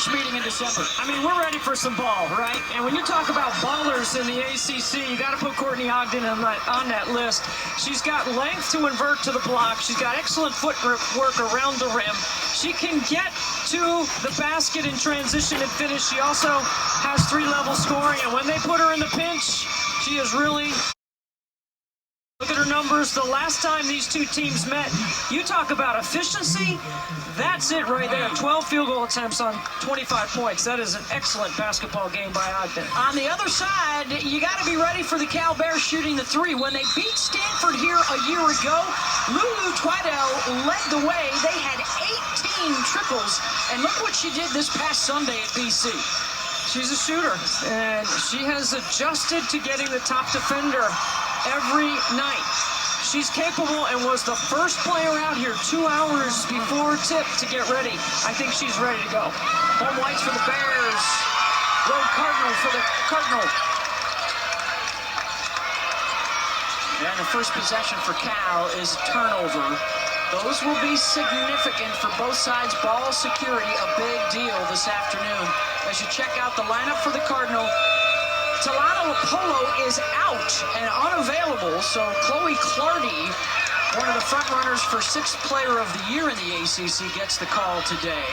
first meeting in December. I mean, we're ready for some ball, right? And when you talk about ballers in the ACC, you got to put Courtney Ogden on that list. She's got length to invert to the block. She's got excellent footwork around the rim. She can get to the basket in transition and finish. She also has three-level scoring, and when they put her in the pinch, she is really... Look at her numbers. The last time these two teams met, you talk about efficiency. That's it right there. 12 field goal attempts on 25 points. That is an excellent basketball game by Ogden. On the other side, you got to be ready for the Cal Bears shooting the three. When they beat Stanford here a year ago, Lulu Twidell led the way. They had 18 triples, and look what she did this past Sunday at BC. She's a shooter, and she has adjusted to getting the top defender every night. She's capable and was the first player out here 2 hours before tip to get ready. I think she's ready to go. Home whites for the Bears. Road Cardinal for the Cardinal. And the first possession for Cal is a turnover. Those will be significant for both sides. Ball security, a big deal this afternoon. As you check out the lineup for the Cardinal, Talana Apollo is out and unavailable, so Chloe Clardy, one of the front runners for Sixth Player of the Year in the ACC, gets the call today.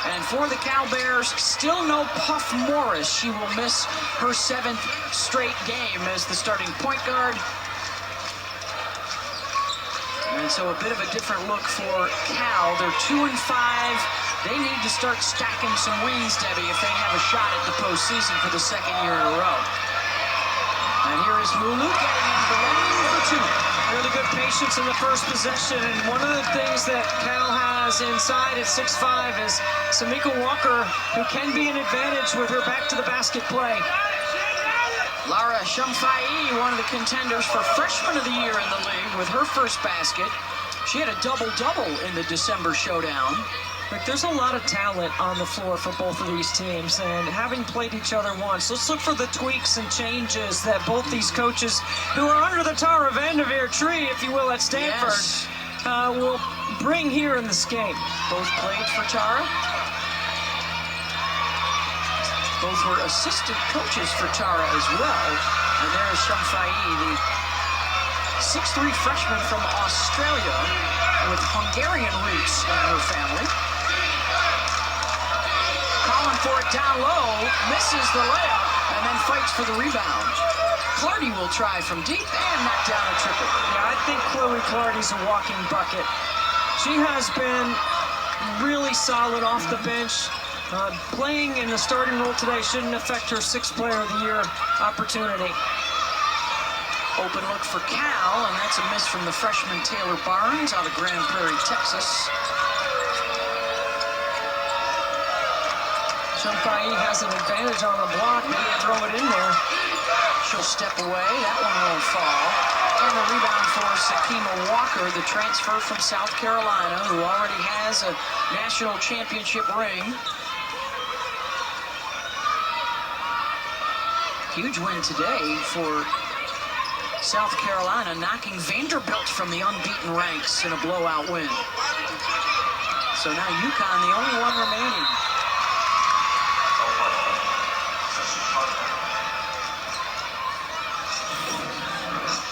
And for the Cal Bears, still no Puff Morris. She will miss her 7th straight game as the starting point guard. And so a bit of a different look for Cal. They're 2-5. They need to start stacking some wins, Debbie, if they have a shot at the postseason for the second year in a row. And here is Lulu getting into the lane for two. Really good patience in the first possession. And one of the things that Cal has inside at 6'5" is Samika Walker, who can be an advantage with her back to the basket play. Lara Shumfai, one of the contenders for Freshman of the Year in the league with her first basket. She had a double-double in the December showdown. Look, there's a lot of talent on the floor for both of these teams, and having played each other once, let's look for the tweaks and changes that both these coaches, who are under the Tara Vanderveer tree, if you will, at Stanford, yes, will bring here in this game. Both played for Tara. Both were assistant coaches for Tara as well. And there's Shumfai, the 6'3" freshman from Australia with Hungarian roots in her family. Calling for it down low, misses the layup, and then fights for the rebound. Clardy will try from deep and knock down a triple. Yeah, I think Chloe Clardy's a walking bucket. She has been really solid off the bench. Playing in the starting role today shouldn't affect her Sixth Player of the Year opportunity. Open look for Cal, and that's a miss from the freshman Taylor Barnes out of Grand Prairie, Texas. Shumfai has an advantage on the block, but he'll throw it in there. She'll step away, that one won't fall. And the rebound for Sakima Walker, the transfer from South Carolina, who already has a national championship ring. Huge win today for South Carolina, knocking Vanderbilt from the unbeaten ranks in a blowout win. So now UConn, the only one remaining.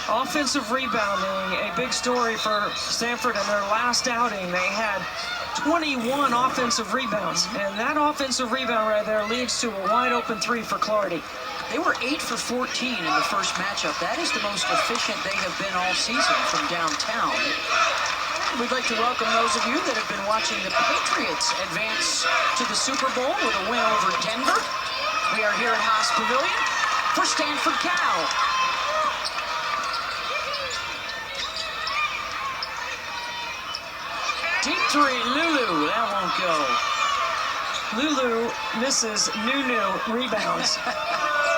Offensive rebounding, a big story for Stanford in their last outing. They had 21 offensive rebounds, and that offensive rebound right there leads to a wide open three for Clardy. They were 8 for 14 in the first matchup. That is the most efficient they have been all season from downtown. We'd like to welcome those of you that have been watching the Patriots advance to the Super Bowl with a win over Denver. We are here at Haas Pavilion for Stanford Cal. Deep three, Lulu, that won't go. Lulu misses Nunu rebounds.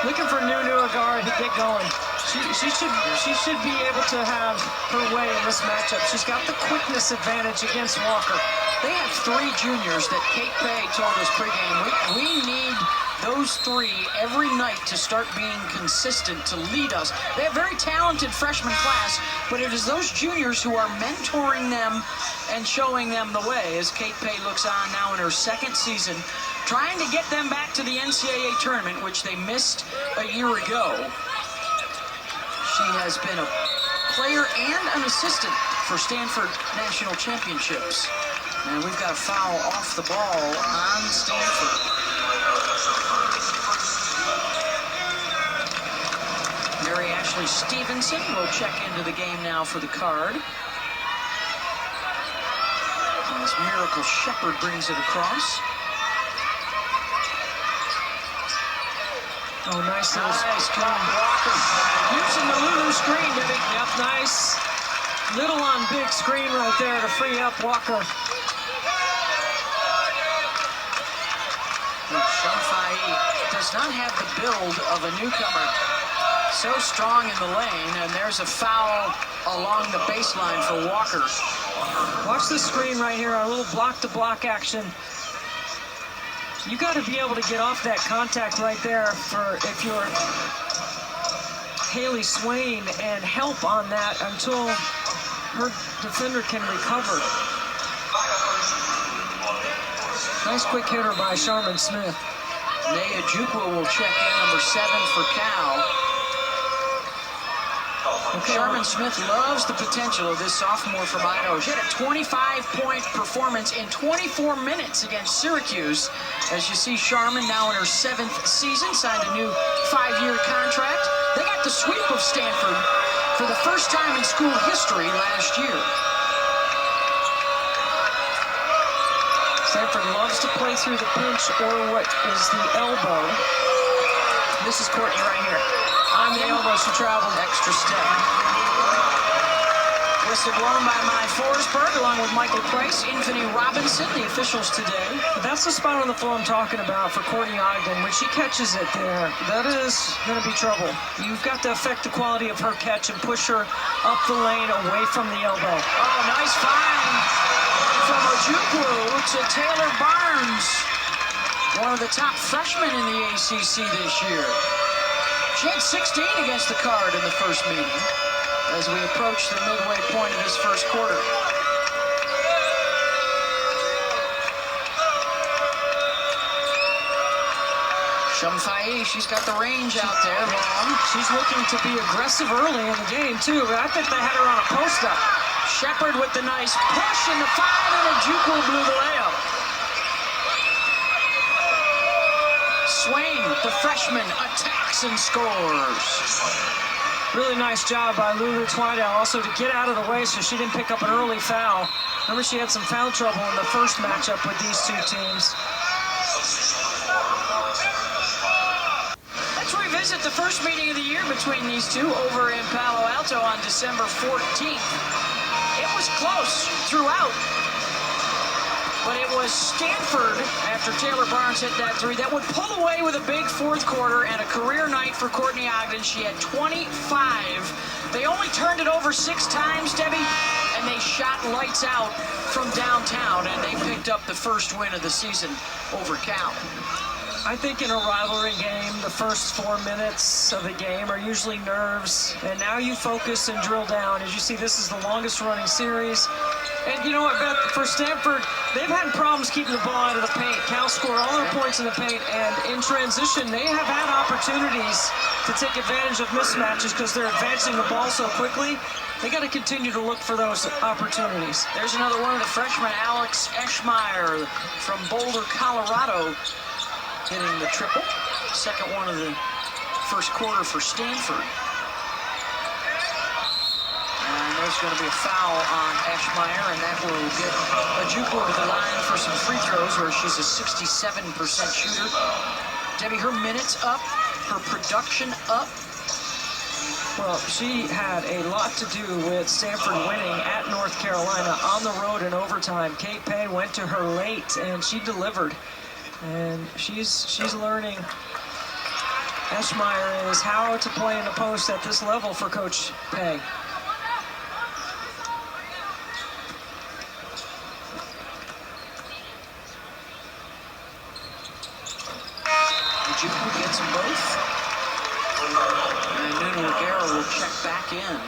Looking for Nunu Agara to get going. She should be able to have her way in this matchup. She's got the quickness advantage against Walker. They have 3 juniors that Kate Pay told us pregame, we need those 3 every night to start being consistent, to lead us. They have a very talented freshman class, but it is those juniors who are mentoring them and showing them the way, as Kate Pay looks on now in her 2nd season, trying to get them back to the NCAA tournament, which they missed a year ago. She has been a player and an assistant for Stanford National Championships. And we've got a foul off the ball on Stanford. Mary Ashley Stevenson will check into the game now for the card. As Miracle Shepard brings it across. Oh, nice little Walker. using the Lulu screen, Debbie. Yep, nice. Little on big screen right there to free up Walker. Shumfai does not have the build of a newcomer. So strong in the lane, and there's a foul along the baseline for Walker. Watch the screen right here, a little block-to-block action. You got to be able to get off that contact right there for if you're Haley Swain and help on that until her defender can recover. Nice quick hitter by Sharman Smith. Naya Jukwa will check in, number 7 for Cal. Okay. Sharman Smith loves the potential of this sophomore from Idaho. She had a 25-point performance in 24 minutes against Syracuse. As you see, Sharman now in her 7th season, signed a new 5-year contract. They got the sweep of Stanford for the first time in school history last year. Stanford loves to play through the pinch or what is the elbow. This is Courtney right here. On the elbow, she traveled. Extra step. Whistle blown by Mai Forsberg, along with Michael Price, Infinity Robinson, the officials today. That's the spot on the floor I'm talking about for Courtney Ogden. When she catches it there, that is going to be trouble. You've got to affect the quality of her catch and push her up the lane away from the elbow. Oh, nice find from Ojukwu to Taylor Barnes, one of the top freshmen in the ACC this year. She had 16 against the Card in the first meeting as we approach the midway point of this first quarter. Shumfai, she's got the range out there long. She's looking to be aggressive early in the game, too, but I think they had her on a post-up. Shepard with the nice push in the 5, and Ojukwu blew the layup. Swain, the freshman, attacks and scores. Really nice job by Lulu Twidell also to get out of the way so she didn't pick up an early foul. Remember, she had some foul trouble in the first matchup with these 2 teams. Let's revisit the first meeting of the year between these two over in Palo Alto on December 14th. It was close throughout. But it was Stanford, after Taylor Barnes hit that 3, that would pull away with a big 4th quarter and a career night for Courtney Ogden. She had 25. They only turned it over 6 times, Debbie, and they shot lights out from downtown, and they picked up the first win of the season over Cal. I think in a rivalry game, the first 4 minutes of the game are usually nerves, and now you focus and drill down. As you see, this is the longest running series. And you know what, Beth, for Stanford, they've had problems keeping the ball out of the paint. Cal scored all their points in the paint, and in transition, they have had opportunities to take advantage of mismatches because they're advancing the ball so quickly. They got to continue to look for those opportunities. There's another one of the freshmen, Alex Eschmeyer from Boulder, Colorado, hitting the triple. Second one of the first quarter for Stanford. And there's going to be a foul on Eschmeyer, and that will get Ojukwu to the line for some free throws, where she's a 67% shooter. Debbie, her minutes up, her production up. Well, she had a lot to do with Stanford winning at North Carolina on the road in overtime. Kate Pay went to her late, and she delivered. And she's learning. Eschmeyer is how to play in the post at this level for Coach Pay. Ojukwu gets them both. And Nunu O'Gara will check back in.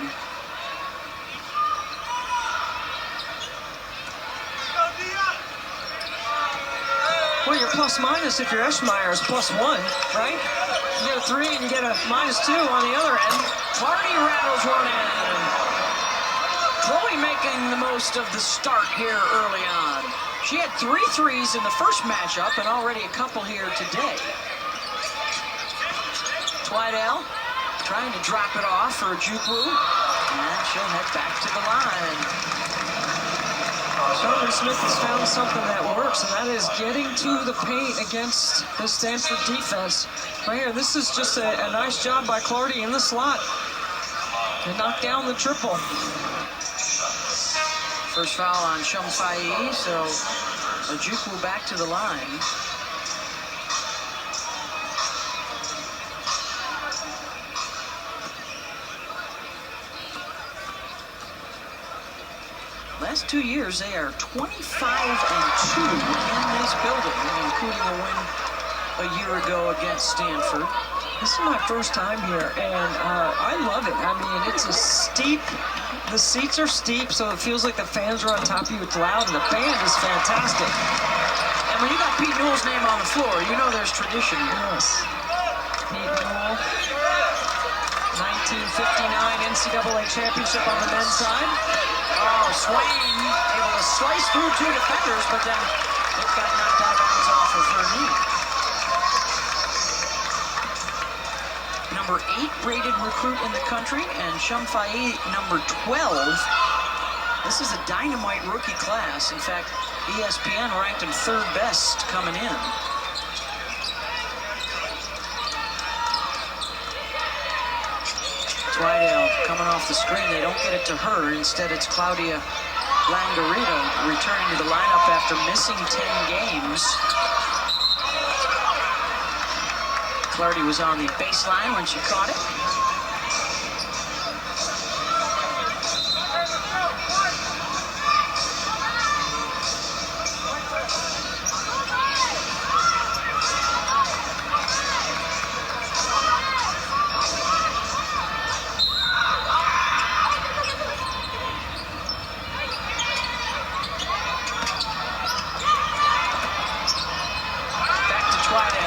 Well, your plus minus if you're Eschmeyer is +1, right? You get a 3 and you get a -2 on the other end. Clardy rattles one in. Chloe making the most of the start here early on. She had 3 threes in the first matchup and already a couple here today. Twidell trying to drop it off for Ojukwu, and she'll head back to the line. Shelby Smith has found something that works, and that is getting to the paint against the Stanford defense. Right here, this is just a nice job by Clardy in the slot to knock down the triple. First foul on Shumfai, so Ojukwu back to the line. Last 2 years, they are 25-2 in this building, including a win a year ago against Stanford. This is my first time here, and I love it. I mean, it's a steep, the seats are steep, so it feels like the fans are on top of you. It's loud, and the band is fantastic. And when you got Pete Newell's name on the floor, you know there's tradition here. Yes. Pete Newell, 1959 NCAA championship on the men's side. Oh, Swain able to slice through 2 defenders, but then it got knocked out of bounds off of her knee. Number 8 rated recruit in the country, and Shumfai number 12. This is a dynamite rookie class. In fact, ESPN ranked him 3rd best coming in. Twidell coming off the screen. They don't get it to her. Instead, it's Claudia Langarito returning to the lineup after missing 10 games. Clardy was on the baseline when she caught it.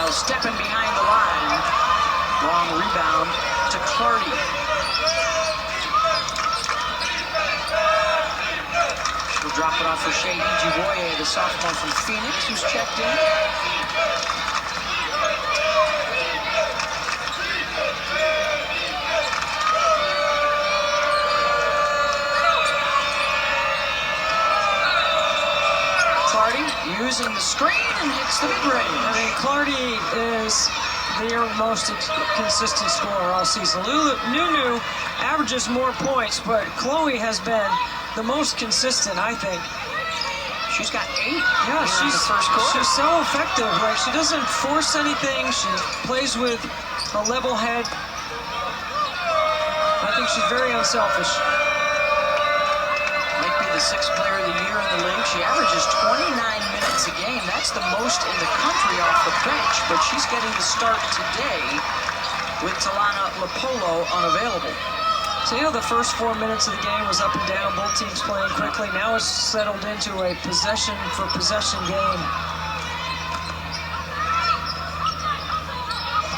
Stepping behind the line. Long rebound to Clardy. She'll drop it off for Shea Ijiboye, the sophomore from Phoenix, who's checked in. Using the screen and hits the mid-range. I mean, Clardy is their most consistent scorer all season. Nunu averages more points, but Chloe has been the most consistent, I think. She's got 8. Yeah, she's so effective. Like, she doesn't force anything. She plays with a level head. I think she's very unselfish. The 6th player of the year in the league. She averages 29 minutes a game. That's the most in the country off the bench, but she's getting the start today with Talana Lapolo unavailable. So, you know, the first 4 minutes of the game was up and down, both teams playing quickly. Now it's settled into a possession-for-possession game.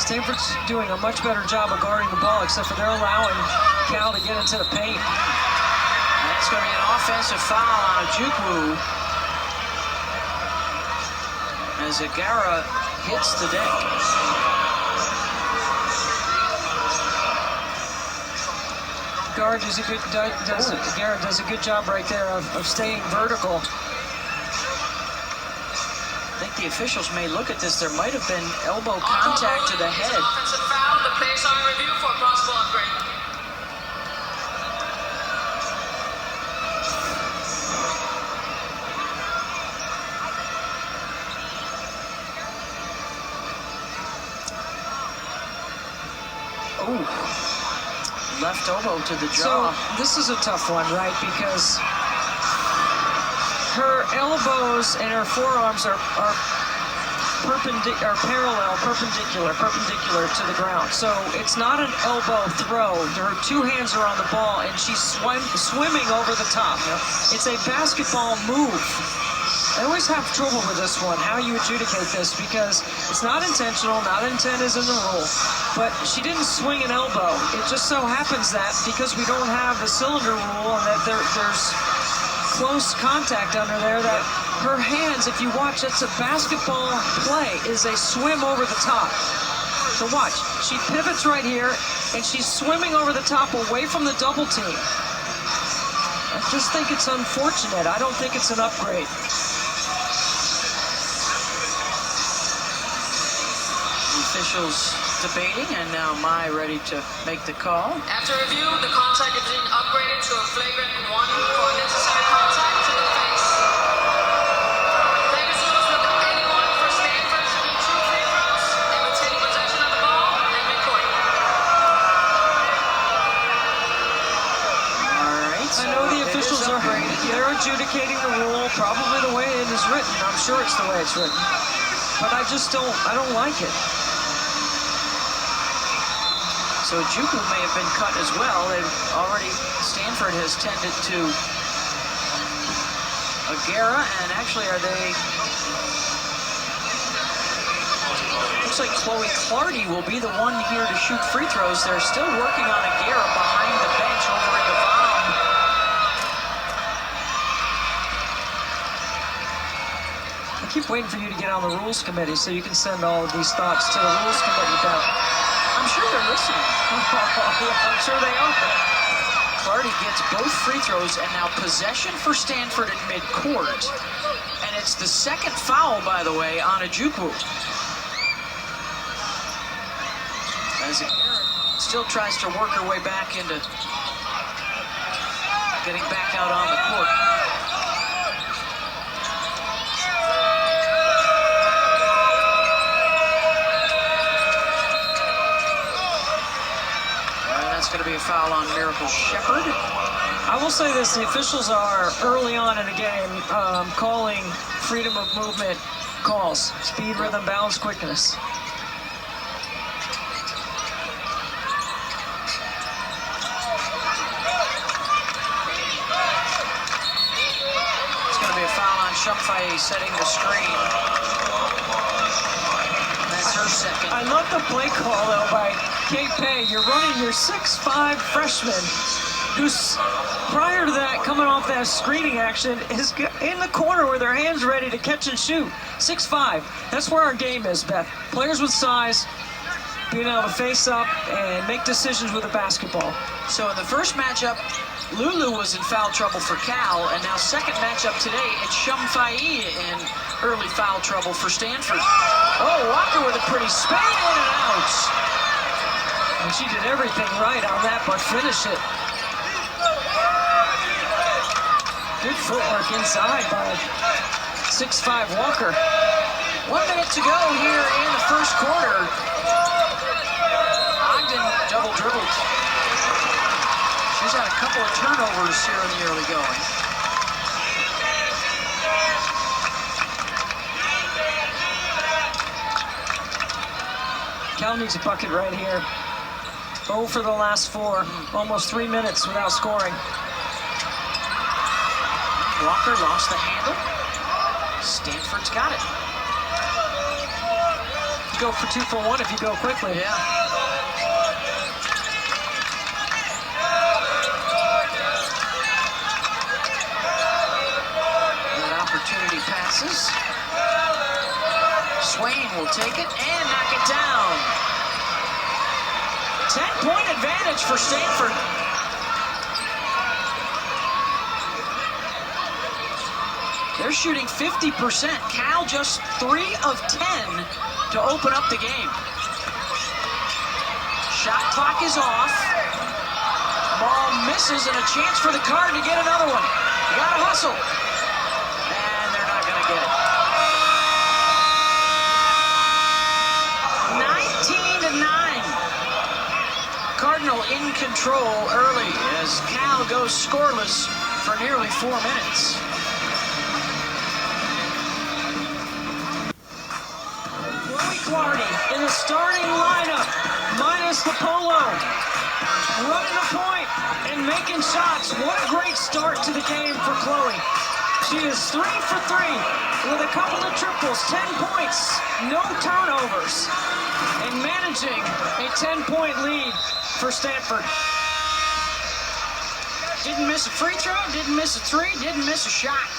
Stanford's doing a much better job of guarding the ball, except for they're allowing Cal to get into the paint. That's going to be an offensive foul on Ojukwu as O'Gara hits the deck. O'Gara does a good job right there of staying vertical. I think the officials may look at this. There might have been elbow contact to the head. Offensive foul. The play's on review for possible upgrade. Left elbow to the jaw. So this is a tough one, right? Because her elbows and her forearms are perpendicular to the ground. So it's not an elbow throw. Her two hands are on the ball, and she's swimming over the top. It's a basketball move. I always have trouble with this one, how you adjudicate this, because it's not intentional, not intent is in the rule, but she didn't swing an elbow. It just so happens that because we don't have the cylinder rule and that there's close contact under there, that her hands, if you watch, it's a basketball play, is a swim over the top. So watch, she pivots right here, and she's swimming over the top away from the double team. I just think it's unfortunate. I don't think it's an upgrade. Officials debating, and now Mai ready to make the call. After review, the contact is being upgraded to a flagrant 1 for unnecessary contact to the face. Play resumes with anyone for Stanford shooting 2 free throws and retaining possession of the ball at midcourt. All right. I know the officials are they're adjudicating the rule probably the way it is written. I'm sure it's the way it's written, but I don't like it. So Juku may have been cut as well. Stanford has tended to Aguera, and actually looks like Chloe Clardy will be the one here to shoot free throws. They're still working on Aguera behind the bench over in the bottom. I keep waiting for you to get on the rules committee so you can send all of these thoughts to the rules committee, Beth. I'm sure they're listening. I'm sure they are. Clardy gets both free throws, and now possession for Stanford at midcourt. And it's the second foul, by the way, on Ojukwu. As Aguera still tries to work her way back into getting back out on the court. That's going to be a foul on Miracle Shepherd. I will say this, the officials are early on in the game calling freedom of movement calls. Speed, rhythm, balance, quickness. It's going to be a foul on Shumfaye setting the screen. That's her second. I love the play call, though, by Kate Pay. You're running your 6'5" freshman, who's, prior to that, coming off that screening action, is in the corner with her hands ready to catch and shoot. 6'5". That's where our game is, Beth. Players with size, being able to face up and make decisions with a basketball. So in the first matchup, Lulu was in foul trouble for Cal, and now second matchup today, it's Shumfaye in early foul trouble for Stanford. Oh, Walker with a pretty spin, in and out. And she did everything right on that, but finish it. Good footwork inside by 6'5" Walker. 1 minute to go here in the first quarter. Ogden double dribbled. She's had a couple of turnovers here in the early going. Cal needs a bucket right here. 0 for the last 4. Almost 3 minutes without scoring. Walker lost the handle. Stanford's got it. You go for 2 for 1 if you go quickly. Yeah. Good opportunity passes. Swain will take it and knock it down. 10-point advantage for Stanford. They're shooting 50%. Cal just 3 of 10 to open up the game. Shot clock is off. Ball misses, and a chance for the Card to get another one. You gotta hustle. And they're not gonna get it. 19-9. Cardinal in control early as Cal goes scoreless for nearly 4 minutes. the starting lineup, minus the polo, running the point and making shots. What a great start to the game for Chloe. She is 3 for 3 with a couple of triples, 10 points, no turnovers, and managing a 10-point lead for Stanford. Didn't miss a free throw, didn't miss a three, didn't miss a shot.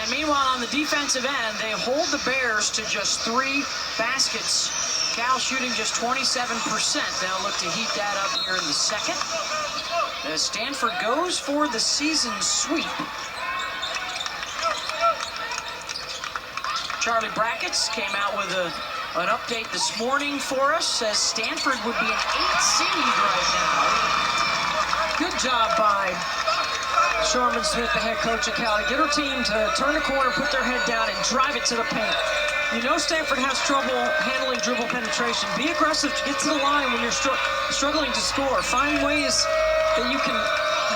And meanwhile, on the defensive end, they hold the Bears to just 3 baskets. Cal shooting just 27%. They'll look to heat that up here in the second, as Stanford goes for the season sweep. Charlie Brackets came out with an update this morning for us, says Stanford would be an 8th seed right now. Good job by Sharman Smith, the head coach of Cal, to get her team to turn the corner, put their head down, and drive it to the paint. You know Stanford has trouble handling dribble penetration. Be aggressive, get to the line when you're struggling to score. Find ways that you can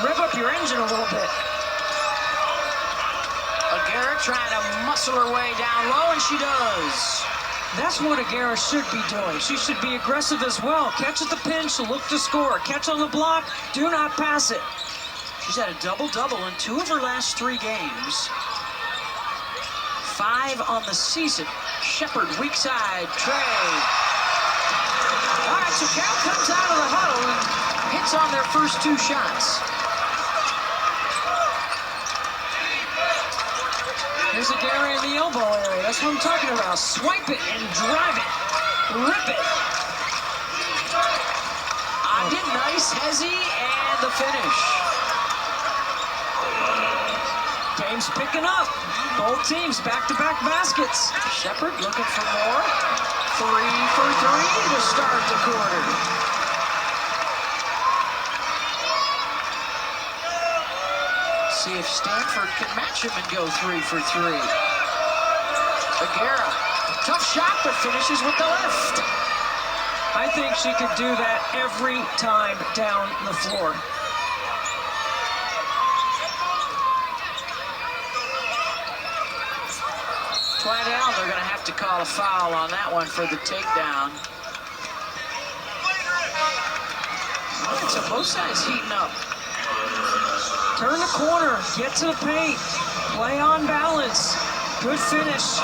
rev up your engine a little bit. Aguirre trying to muscle her way down low, and she does. That's what Aguirre should be doing. She should be aggressive as well. Catch at the pinch, look to score. Catch on the block, do not pass it. She's had a double-double in 2 of her last 3 games. 5 on the season. Shepard, weak side, Trey. All right, so Cal comes out of the huddle and hits on their first 2 shots. Here's Aguirre in the elbow area. That's what I'm talking about. Swipe it and drive it. Rip it. Ogden, nice hezzy, and the finish. Game's picking up. Both teams back-to-back baskets. Shepard looking for more. 3 for 3 to start the quarter. See if Stanford can match him and go 3 for 3. Aguirre, tough shot, but finishes with the left. I think she could do that every time down the floor. Down, they're going to have to call a foul on that one for the takedown. So both sides heating up. Turn the corner, get to the paint, play on balance. Good finish.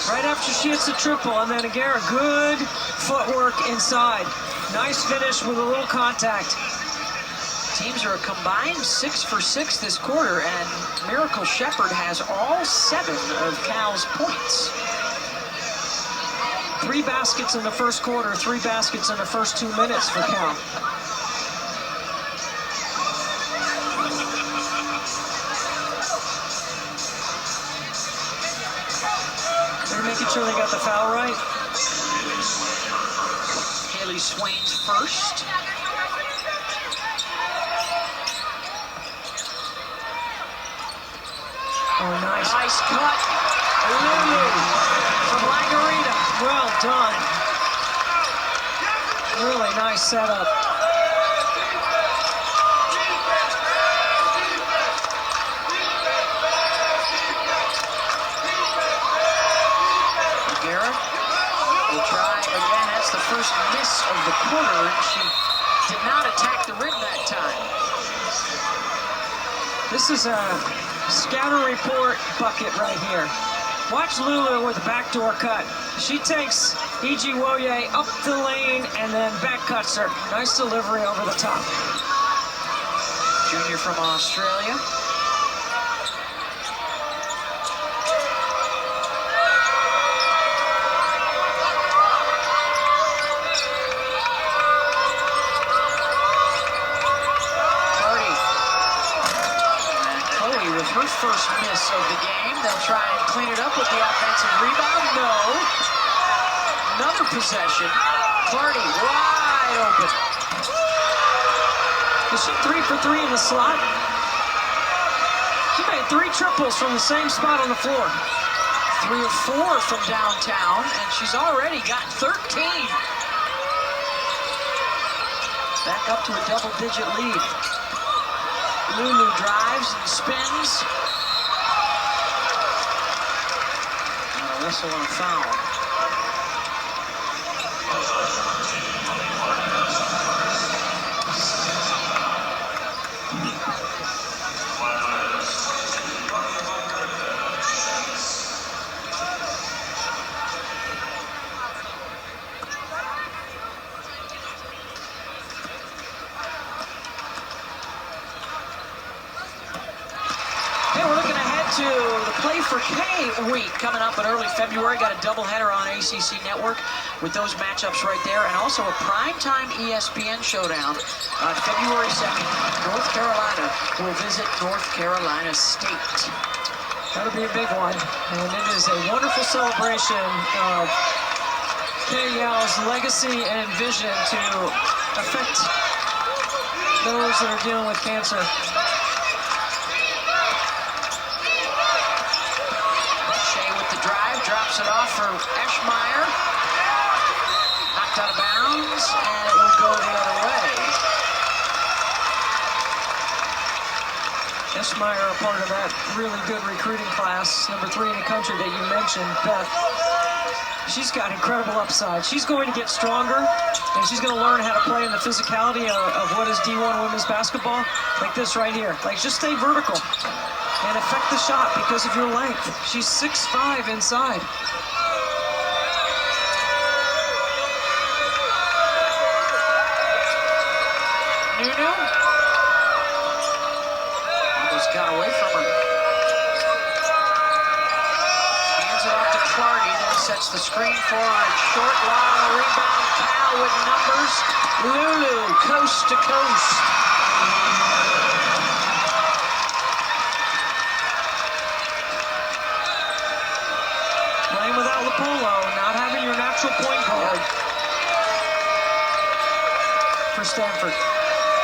Right after she hits the triple, and then Aguirre, good footwork inside. Nice finish with a little contact. Teams are a combined 6 for 6 this quarter, and Miracle Shepard has all 7 of Cal's points. 3 baskets in the first quarter, 3 baskets in the first 2 minutes for Cal. They're making sure they got the foul right. Haley Swain's first. Oh, nice. Nice cut. Lulu from Lagarita. Well done. Really nice setup. Aguirre will try again. That's the first miss of the quarter. She did not attack the rim that time. This is a scatter report bucket right here. Watch Lulu with a backdoor cut. She takes E.G. Woye up the lane and then back cuts her. Nice delivery over the top. Junior from Australia. Her first miss of the game. They'll try and clean it up with the offensive rebound. No. Another possession. Clardy wide open. Is she 3 for 3 in the slot? She made 3 triples from the same spot on the floor. 3 of 4 from downtown, and she's already got 13. Back up to a double-digit lead. Lulu drives and spins. Whistle and a foul. To the Play for K week coming up in early February. Got a doubleheader on ACC Network with those matchups right there, and also a primetime ESPN showdown on February 2nd. North Carolina will visit North Carolina State. That'll be a big one, and it is a wonderful celebration of KYL's legacy and vision to affect those that are dealing with cancer. Drops it off for Eschmeyer. Knocked out of bounds, and it will go the other way. Eschmeyer, a part of that really good recruiting class, number 3 in the country that you mentioned, Beth. She's got incredible upside. She's going to get stronger, and she's going to learn how to play in the physicality of what is D1 women's basketball, like this right here. Like, just stay vertical and affect the shot because of your length. She's 6'5" inside. Nunu almost got away from her. Hands it off to Clardy, then sets the screen forward. Short, long rebound. Cal with numbers. Lulu, coast to coast. Playing without Lopolo, not having your natural point guard for Stanford.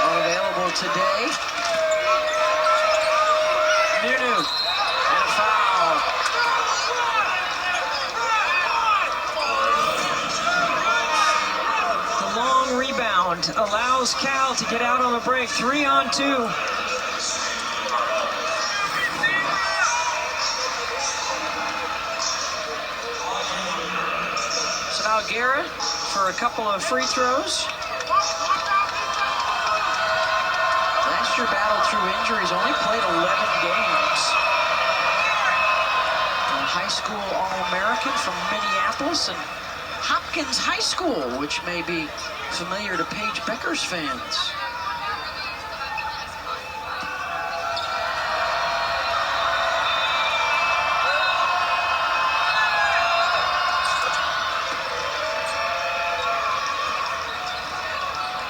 Unavailable today. Nunu, and a foul. The long rebound allows Cal to get out on the break. 3-on-2. Garrett for a couple of free throws. Last year battled through injuries, only played 11 games. A high school All-American from Minneapolis and Hopkins High School, which may be familiar to Paige Becker's fans.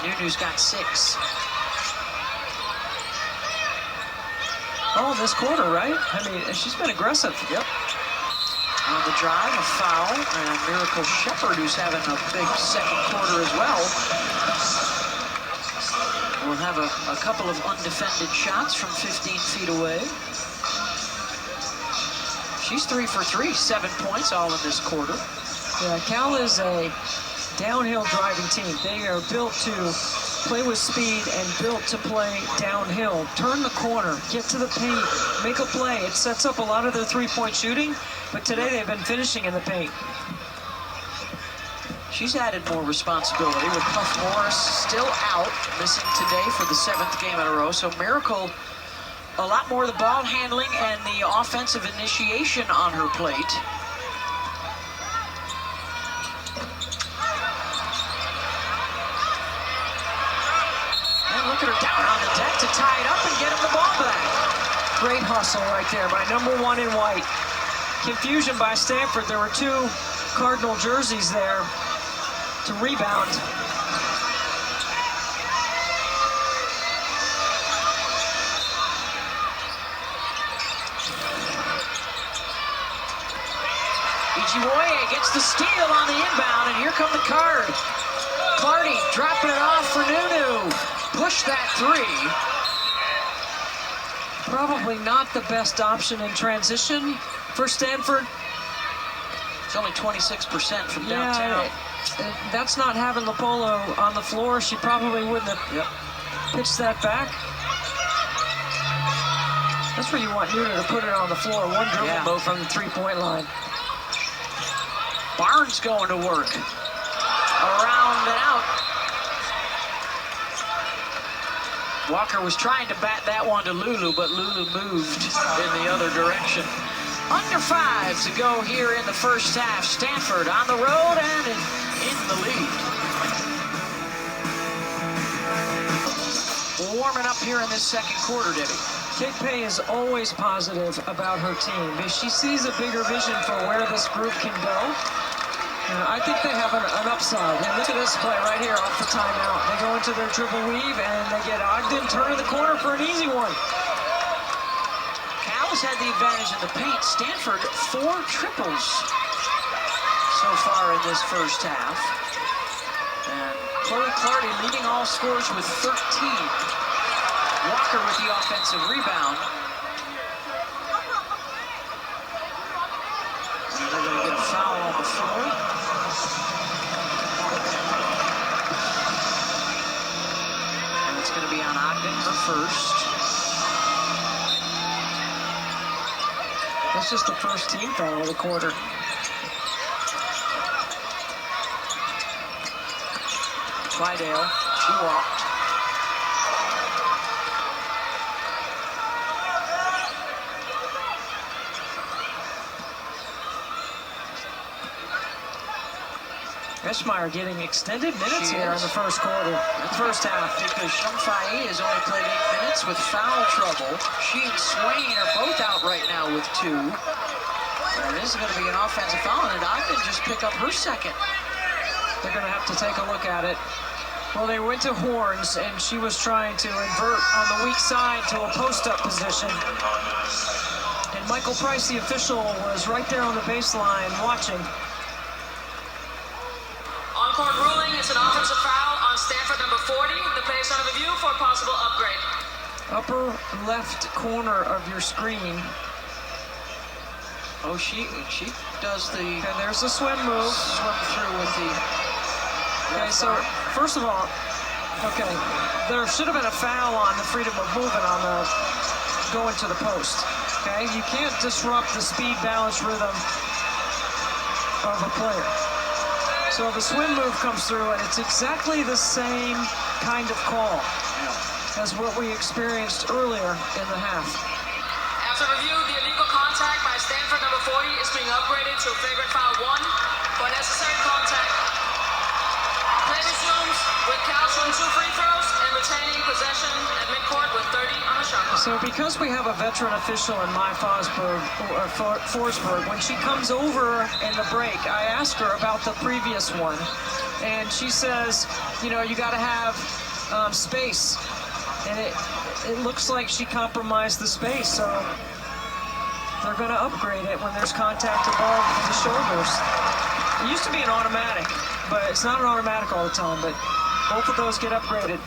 Nunu's got 6. Oh, this quarter, right? I mean, she's been aggressive. Yep. On the drive, a foul, and Miracle Shepherd, who's having a big second quarter as well. We'll have a couple of undefended shots from 15 feet away. She's 3 for 3, 7 points all in this quarter. Yeah, Cal is a downhill driving team. They are built to play with speed and built to play downhill. Turn the corner, get to the paint, make a play. It sets up a lot of their three-point shooting, but today they've been finishing in the paint. She's added more responsibility with Puff Morris still out, missing today for the 7th game in a row. So Miracle, a lot more of the ball handling and the offensive initiation on her plate. Look at her down on the deck to tie it up and get him the ball back. Great hustle right there by number 1 in white. Confusion by Stanford. There were 2 Cardinal jerseys there to rebound. Ijiwoye gets the steal on the inbound, and here come the card. Clardy dropping it off for Nunu. Push that 3. Probably not the best option in transition for Stanford. It's only 26% from downtown. Yeah, that's not having Lopolo on the floor. She probably wouldn't have pitched that back. That's where you want Nunu to put it on the floor. One dribble move from the 3-point line. Barnes going to work. Around and out. Walker was trying to bat that one to Lulu, but Lulu moved in the other direction. Under 5 to go here in the first half. Stanford on the road and in the lead. Warming up here in this second quarter, Debbie. Kate Pay is always positive about her team. She sees a bigger vision for where this group can go. I think they have an upside. And look at this play right here off the timeout. They go into their triple weave and they get Ogden turning the corner for an easy one. Cal has had the advantage in the paint. Stanford 4 triples so far in this first half. And Chloe Clardy leading all scorers with 13. Walker with the offensive rebound. And they're going to get a foul on the floor. And it's going to be on Ogden, her first. That's just the first team foul of the quarter. Flydale, she walked. Eschmeyer getting extended minutes here in the first quarter, first half. Because Shumfai has only played 8 minutes with foul trouble. She and Swain are both out right now with 2. And this is going to be an offensive foul, and Ogden just pick up her second. They're going to have to take a look at it. Well, they went to Horns, and she was trying to invert on the weak side to a post-up position. And Michael Price, the official, was right there on the baseline watching. On-court ruling is an offensive foul on Stanford number 40. The play is under review for a possible upgrade. Upper left corner of your screen. Oh, she does the... And there's the swim move. Swim through with the... Okay, so first of all, okay, there should have been a foul on the freedom of movement on the going to the post. Okay, you can't disrupt the speed, balance, rhythm of a player. So the swim move comes through, and it's exactly the same kind of call as what we experienced earlier in the half. After review, the illegal contact by Stanford number 40 is being upgraded to a flagrant foul 1 for necessary contact. Play resumes with Cal shooting 2 free throws and retaining possession at midcourt with 30 on the shot clock. So because we have a veteran official in Mai Forsberg, when she comes over in the break, I asked her about the previous one, and she says, you know, you got to have space, and it looks like she compromised the space, so they're going to upgrade it when there's contact above the shoulders. It used to be an automatic, but it's not an automatic all the time, but both of those get upgraded.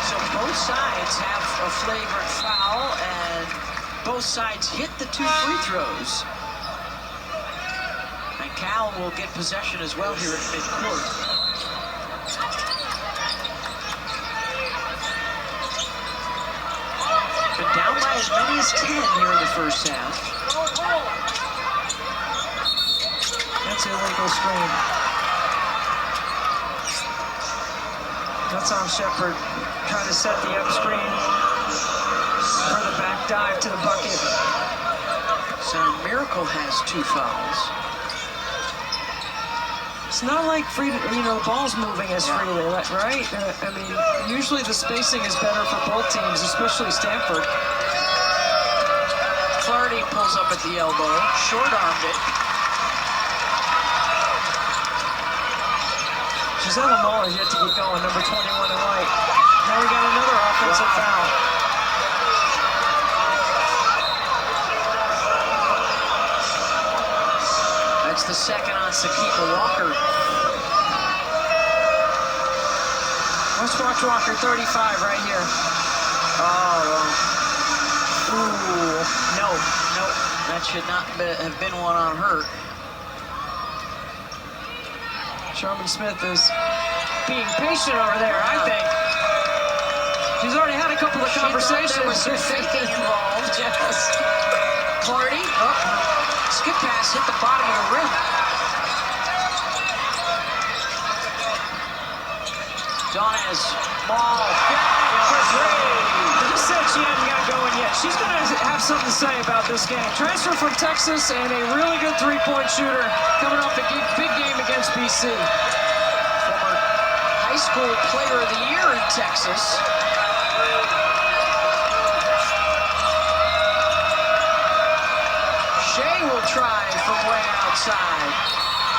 So both sides have a flagrant foul, and both sides hit the 2 free throws. And Cal will get possession as well here at midcourt. Been down by as many as 10 here in the first half. That's an illegal screen. That's on Shepard, trying to set the up screen for the back dive to the bucket. So Miracle has 2 fouls. It's not like the ball's moving as freely, right? I mean, usually the spacing is better for both teams, especially Stanford. Clardy pulls up at the elbow, short-armed it. Gisella Muller is yet to get going, number 21 in white. Now we got another offensive foul. That's the second on Sakiba Walker. Let's watch Walker 35 right here. Ooh, no, that should not have been one on her. Sherman Smith is being patient over there, I think. She's already had a couple of conversations. There was some faking involved. Yes. Clardy, skip pass hit the bottom of the rim. Ordonez. Ball. For three. I just said she hadn't got going yet. She's going to have something to say about this game. Transfer from Texas and a really good three-point shooter coming off a big game against BC. Former high school player of the year in Texas. Shea will try from way outside.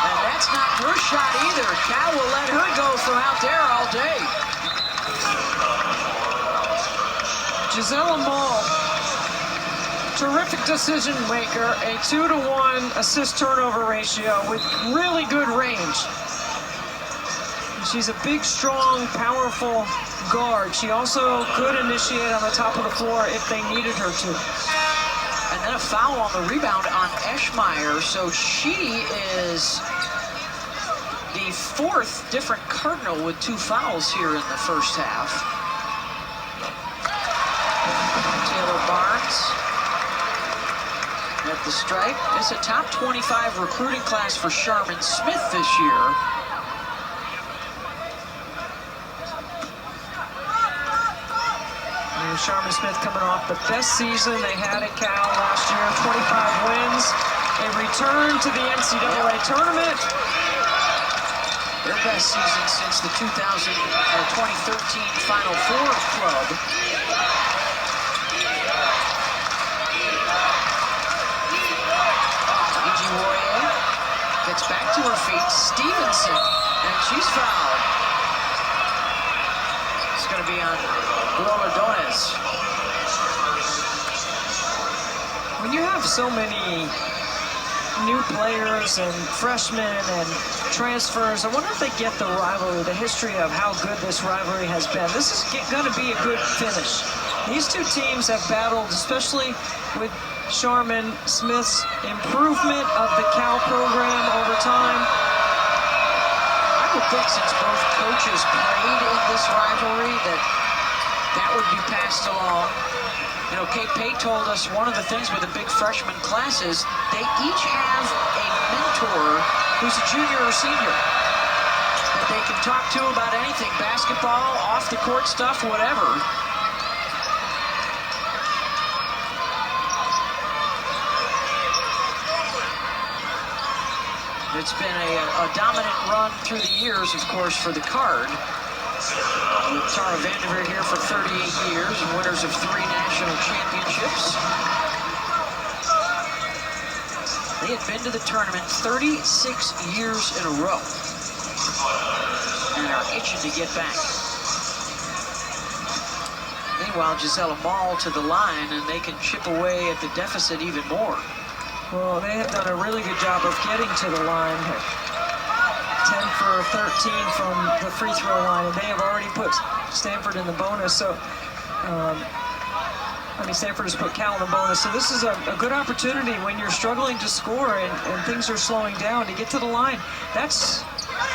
And that's not her shot either. Cal will let her go from out there all day. Gisela Mall, terrific decision maker, a 2-to-1 assist-turnover ratio with really good range. She's a big, strong, powerful guard. She also could initiate on the top of the floor if they needed her to. And then a foul on the rebound on Eschmeyer, so she is the fourth different Cardinal with 2 fouls here in the first half. Taylor Barnes at the stripe. It's a top 25 recruiting class for Sharman Smith this year. And Sharman Smith coming off the best season they had at Cal last year, 25 wins, a return to the NCAA tournament. Their best season since the 2013 Final Four club. Gets back to her feet, Stevenson, and she's fouled. It's going to be on Ordonez. When you have so many new players and freshmen and transfers, I wonder if they get the rivalry, the history of how good this rivalry has been. This is going to be a good finish. These two teams have battled, especially with Sharman Smith's improvement of the Cal program over time. I would think since both coaches played in this rivalry that would be passed along. You know, Kate Pate told us one of the things with the big freshman classes, they each have a mentor who's a junior or senior that they can talk to about anything, basketball, off the court stuff, whatever. It's been a dominant run through the years, of course, for the Card. With Tara Vanderveer here for 38 years, winners of 3 national championships. They had been to the tournament 36 years in a row and are itching to get back. Meanwhile, Gisela Mall to the line, and they can chip away at the deficit even more. Well, they have done a really good job of getting to the line. 10 for 13 from the free throw line, and they have already put Stanford in the bonus. So, Stanford has put Cal in the bonus. So this is a good opportunity when you're struggling to score and things are slowing down to get to the line. That's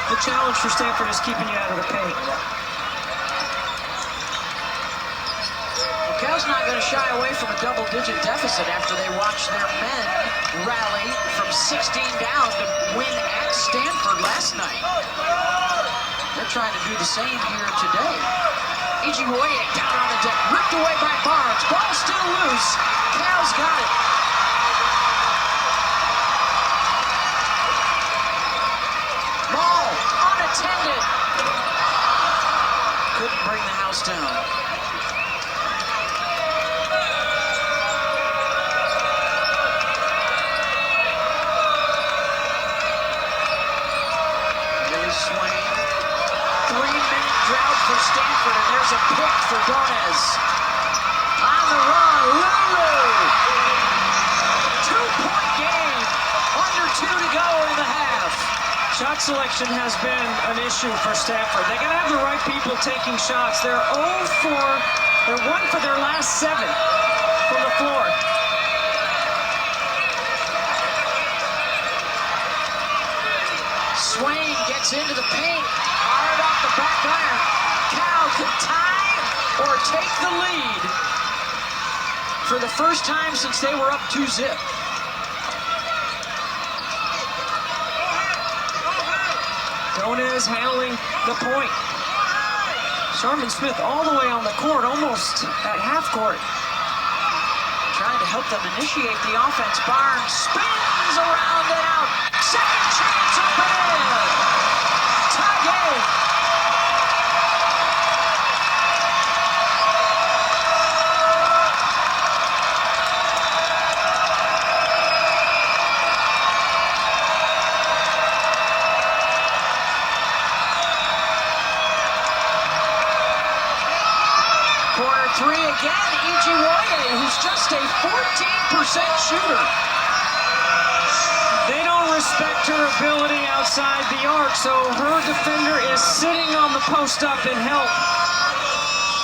the challenge for Stanford, is keeping you out of the paint. Cal's not going to shy away from a double-digit deficit after they watched their men rally from 16 down to win at Stanford last night. They're trying to do the same here today. Ijiwoye down on the deck, ripped away by Barnes. Ball still loose. Cal's got it. Ball unattended. Couldn't bring the house down. For Stanford, and there's a pick for Ordonez. On the run, Lulu. 2-point game. Under 2 to go in the half. Shot selection has been an issue for Stanford. They gotta have the right people taking shots. They're 1 for their last 7 from the floor. Swain gets into the paint. Hard off the back iron. Cal could tie or take the lead for the first time since they were up 2-zip. Ordonez handling the point. Sharman Smith all the way on the court, almost at half court. Trying to help them initiate the offense. Barnes spins around and out. Second chance up and in. Tie game. Corner three again. Ijiwoye, who's just a 14% shooter. They don't respect her ability outside the arc, so her defender is sitting on the post up and help.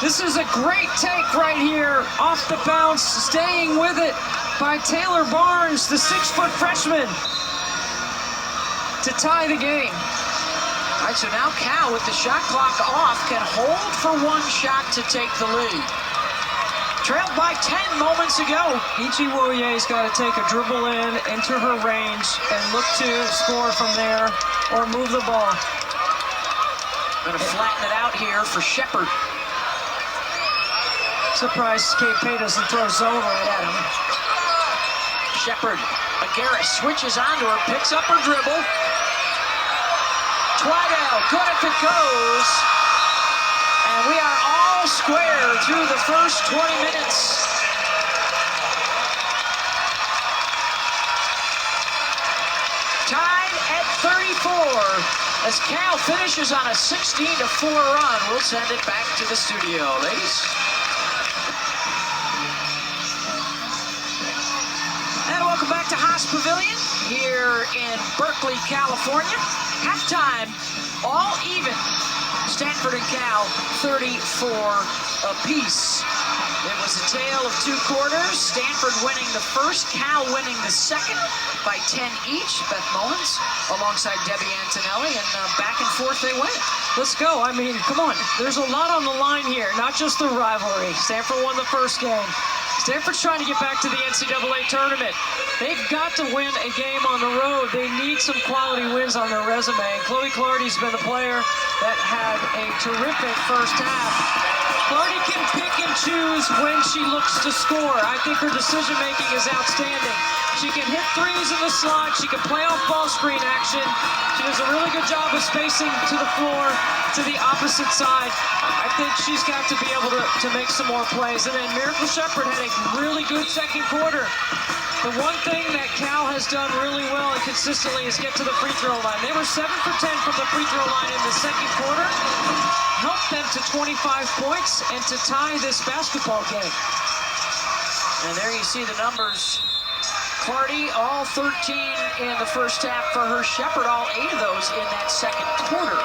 This is a great take right here, off the bounce, staying with it by Taylor Barnes, the 6-foot freshman, to tie the game. All right, so now Cal, with the shot clock off, can hold for one shot to take the lead. Trailed by 10 moments ago. Ijiwoye's got to take a dribble into her range and look to score from there or move the ball. Gonna flatten it out here for Shepard. Surprised Kate Pay doesn't throw zone right at him. Shepard, Agaris switches onto her, picks up her dribble. Twidell, good if it goes. And we are all square through the first 20 minutes. Tied at 34 as Cal finishes on a 16-4 run. We'll send it back to the studio, ladies. And welcome back to Haas Pavilion here in Berkeley, California. Halftime, all even. Stanford and Cal, 34 apiece. It was a tale of two quarters. Stanford winning the first, Cal winning the second by 10 each. Beth Mullins alongside Debbie Antonelli, and back and forth they went. Let's go. I mean, come on. There's a lot on the line here, not just the rivalry. Stanford won the first game. Stanford's trying to get back to the NCAA tournament. They've got to win a game on the road. They need some quality wins on their resume. Chloe Clardy's been a player that had a terrific first half. Clardy can pick and choose when she looks to score. I think her decision-making is outstanding. She can hit threes in the slot. She can play off ball screen action. She does a really good job of spacing to the floor, to the opposite side. I think she's got to be able to make some more plays. And then Miracle Shepard had a really good second quarter. The one thing that Cal has done really well and consistently is get to the free throw line. They were 7 for 10 from the free throw line in the second quarter. Helped them to 25 points and to tie this basketball game. And there you see the numbers. Clardy, all 13 in the first half for her. Shepard, all 8 of those in that second quarter.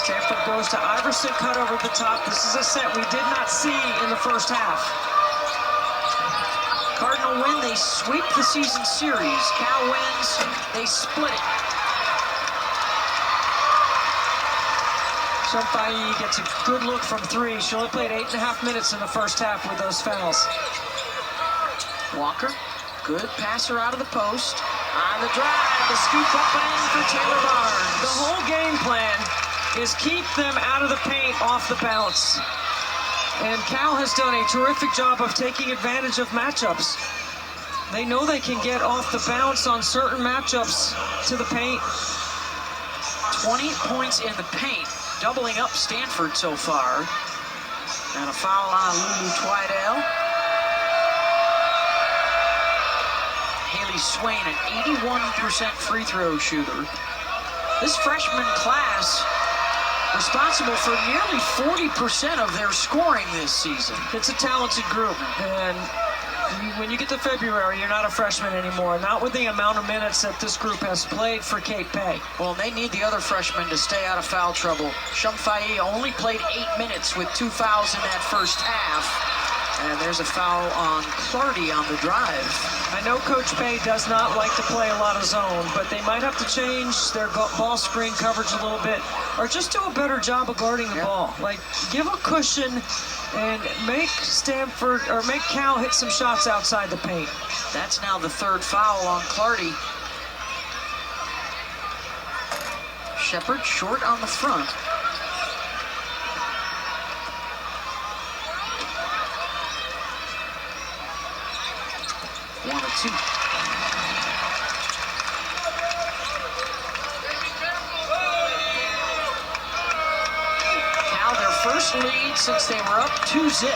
Stanford goes to Iverson, cut over the top. This is a set we did not see in the first half. Cardinal win, they sweep the season series. Cal wins, they split it. Shumfai gets a good look from three. She only played 8.5 minutes in the first half with those fouls. Walker, good passer out of the post. On the drive, the scoop up and in for Taylor Barnes. The whole game plan is keep them out of the paint off the bounce. And Cal has done a terrific job of taking advantage of matchups. They know they can get off the bounce on certain matchups to the paint. 20 points in the paint, doubling up Stanford so far. And a foul on Lulu Twidell. Haley Swain, an 81% free throw shooter. This freshman class responsible for nearly 40% of their scoring this season. It's a talented group, and when you get to February, you're not a freshman anymore. Not with the amount of minutes that this group has played for Kate Pay. Well, they need the other freshmen to stay out of foul trouble. Shumfai only played 8 minutes with 2 fouls in that first half. And there's a foul on Clardy on the drive. I know Coach Pay does not like to play a lot of zone, but they might have to change their ball screen coverage a little bit, or just do a better job of guarding the ball. Like, give a cushion and make Stanford, or make Cal hit some shots outside the paint. That's now the third foul on Clardy. Shepard short on the front. 1 or 2. Cal, their first lead since they were up 2-0.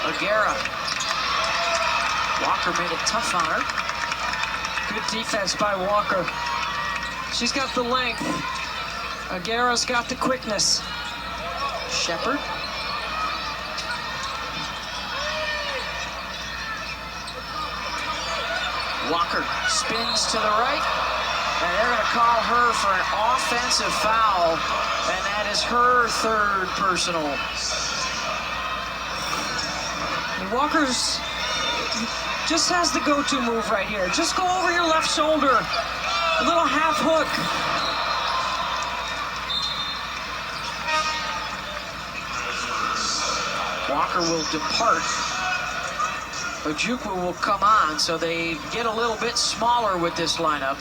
Aguera. Walker made it tough on her. Good defense by Walker. She's got the length. Aguera's got the quickness. Shepard. Walker spins to the right, and they're going to call her for an offensive foul, and that is her 3rd personal. Walker's just has the go-to move right here. Just go over your left shoulder. A little half hook. Walker will depart. Ojukwu will come on, so they get a little bit smaller with this lineup.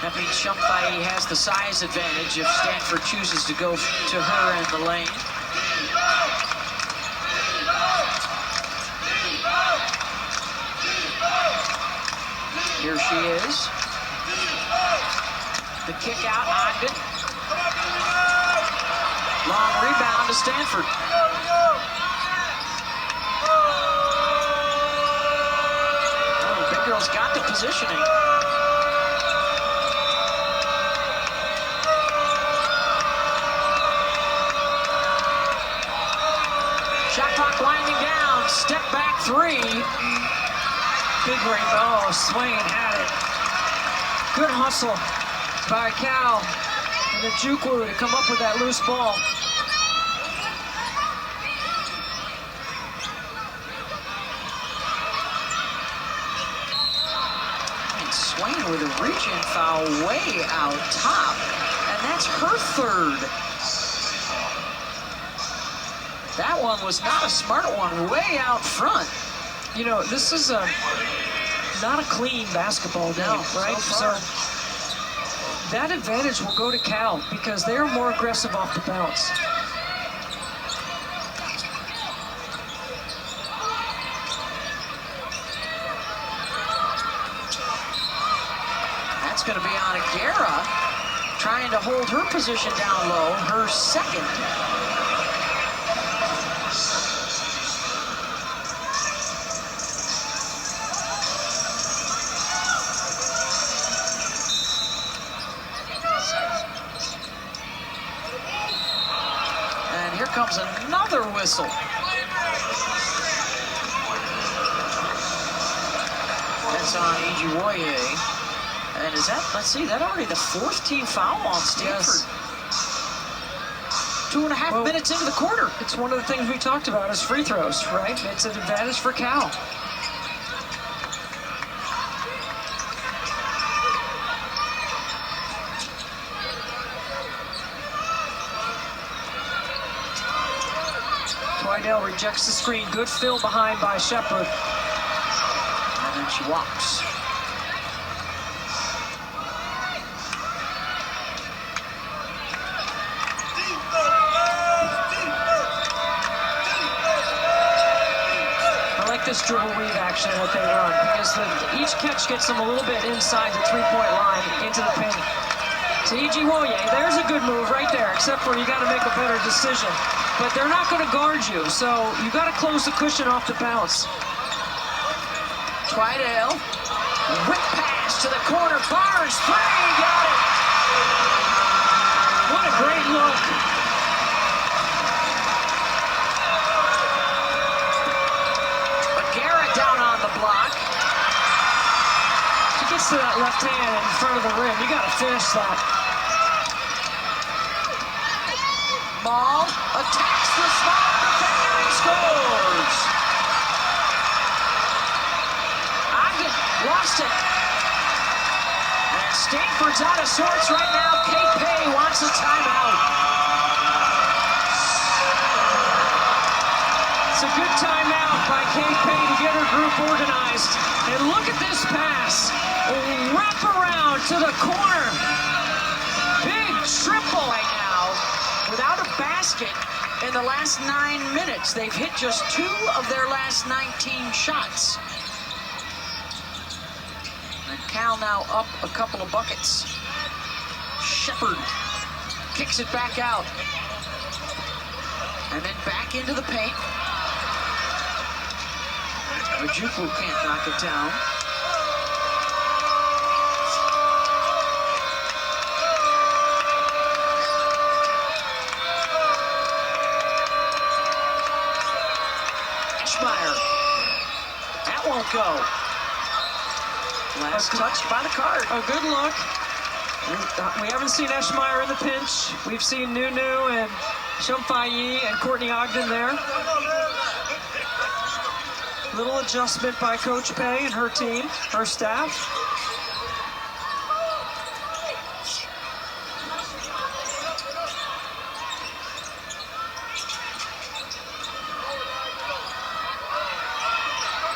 That means Shumpai has the size advantage if Stanford chooses to go to her in the lane. Here she is. The kick out, Ogden. Long rebound to Stanford. Oh, Big Girl's got the positioning. Shot clock winding down. Step back 3. Big rainbow, swing had it. Good hustle by Cal and the Ojukwu to come up with that loose ball. And Swain with a reach-in foul way out top, and that's her 3rd. That one was not a smart one, way out front. You know, this is not a clean basketball game, right? So that advantage will go to Cal because they are more aggressive off the bounce. That's going to be on Aguera, trying to hold her position down low, her 2nd. Here comes another whistle. That's on Ijiwoye. And is that, let's see, that already the 4th team foul on Stanford. Yes. 2.5 minutes into the quarter. It's one of the things we talked about is free throws, right? It's an advantage for Cal. Twydale rejects the screen. Good fill behind by Shepard. And then she walks. I like this dribble weave action that they run because each catch gets them a little bit inside the 3-point line into the paint. To Ijiwoye, there's a good move right there, except for you got to make a better decision. But they're not going to guard you, so you got to close the cushion off the bounce. Twydale, whip pass to the corner, Barnes, 3, got it! What a great look. Aguera down on the block. She gets to that left hand in front of the rim. You got to finish that. Ball attacks the small defender and scores. Ogden lost it. And Stanford's out of sorts right now. Kate Pay wants a timeout. It's a good timeout by Kate Pay to get her group organized. And look at this pass. Wrap around to the corner. Big triple right now. Without a basket in the last 9 minutes. They've hit just 2 of their last 19 shots. And Cal now up a couple of buckets. Shepard kicks it back out. And then back into the paint. Ojukwu can't knock it down. Eschmeyer. That won't go. Last touched by the card. A good look. We haven't seen Eschmeyer in the pinch. We've seen Nunu and Shumfayi and Courtney Ogden there. Little adjustment by Coach Pay and her team, her staff.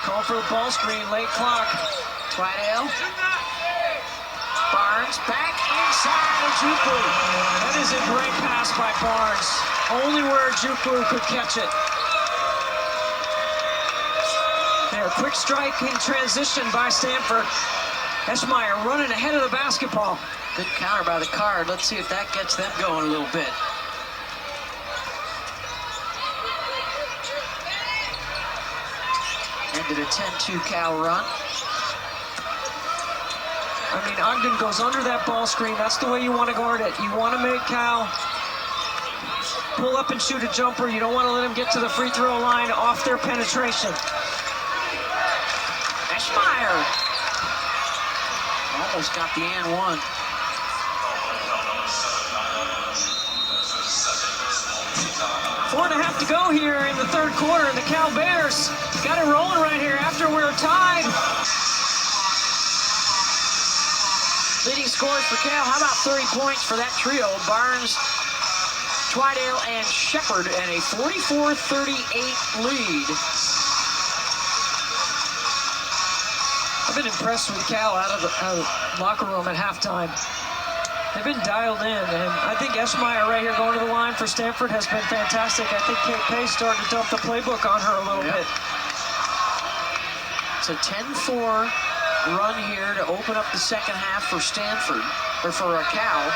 Call for the ball screen, late clock. Twydale. Barnes back inside Ojukwu. That is a great pass by Barnes. Only where Ojukwu could catch it. There, quick strike in transition by Stanford. Eschmeyer running ahead of the basketball. Good counter by the card. Let's see if that gets them going a little bit. Ended a 10-2 Cal run. I mean, Ogden goes under that ball screen. That's the way you want to guard it. You want to make Cal pull up and shoot a jumper. You don't want to let him get to the free throw line off their penetration. Eschmeyer almost got the and one. Four and a half to go here in the third quarter, and the Cal Bears got it rolling right here after we're tied. Leading scorers for Cal. How about 30 points for that trio? Barnes, Twydale, and Shepard, and a 44-38 lead. I've been impressed with Cal out of the locker room at halftime. They've been dialed in, and I think Eschmeyer right here going to the line for Stanford has been fantastic. I think Kate Pay's starting to dump the playbook on her a little bit. It's a 10-4 run here to open up the second half for Stanford, or for Cal.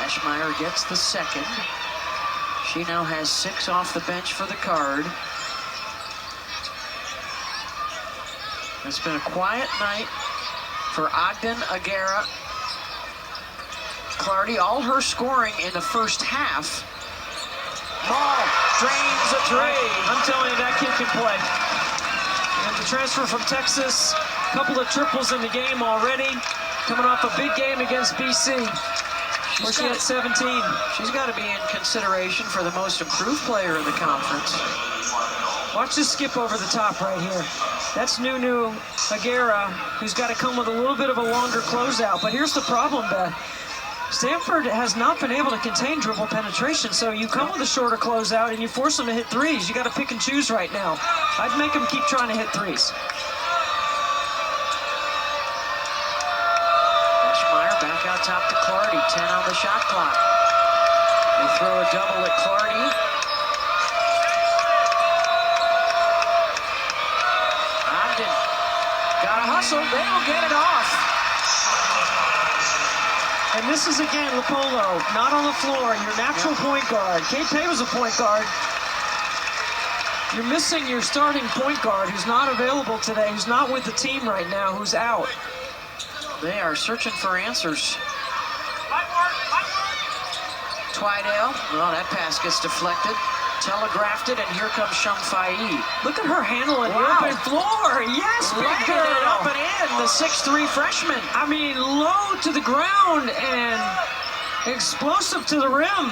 Eschmeyer gets the second. She now has 6 off the bench for the card. It's been a quiet night for Ogden, Aguera, Clardy. All her scoring in the first half. Ball drains a three. I'm telling you, that kid can play. And the transfer from Texas, a couple of triples in the game already. Coming off a big game against BC, where she had 17. She's got to be in consideration for the most improved player in the conference. Watch this skip over the top right here. That's Nunu Aguera, who's got to come with a little bit of a longer closeout. But here's the problem, Beth. Stanford has not been able to contain dribble penetration, so you come with a shorter closeout and you force them to hit threes. You got to pick and choose right now. I'd make them keep trying to hit threes. Eschmeyer back out top to Clardy. 10 on the shot clock. They throw a double at Clardy. Got a hustle, they'll get it off. And this is, again, Lopolo, not on the floor, your natural point guard. Kate Pay was a point guard. You're missing your starting point guard who's not available today, who's not with the team right now, who's out. They are searching for answers. Twydale, well, that pass gets deflected. Telegraphed it, and here comes Shumfayi. Look at her handling the open floor. Yes, big Right girl. it up and in, the 6'3" freshman. I mean, low to the ground and explosive to the rim.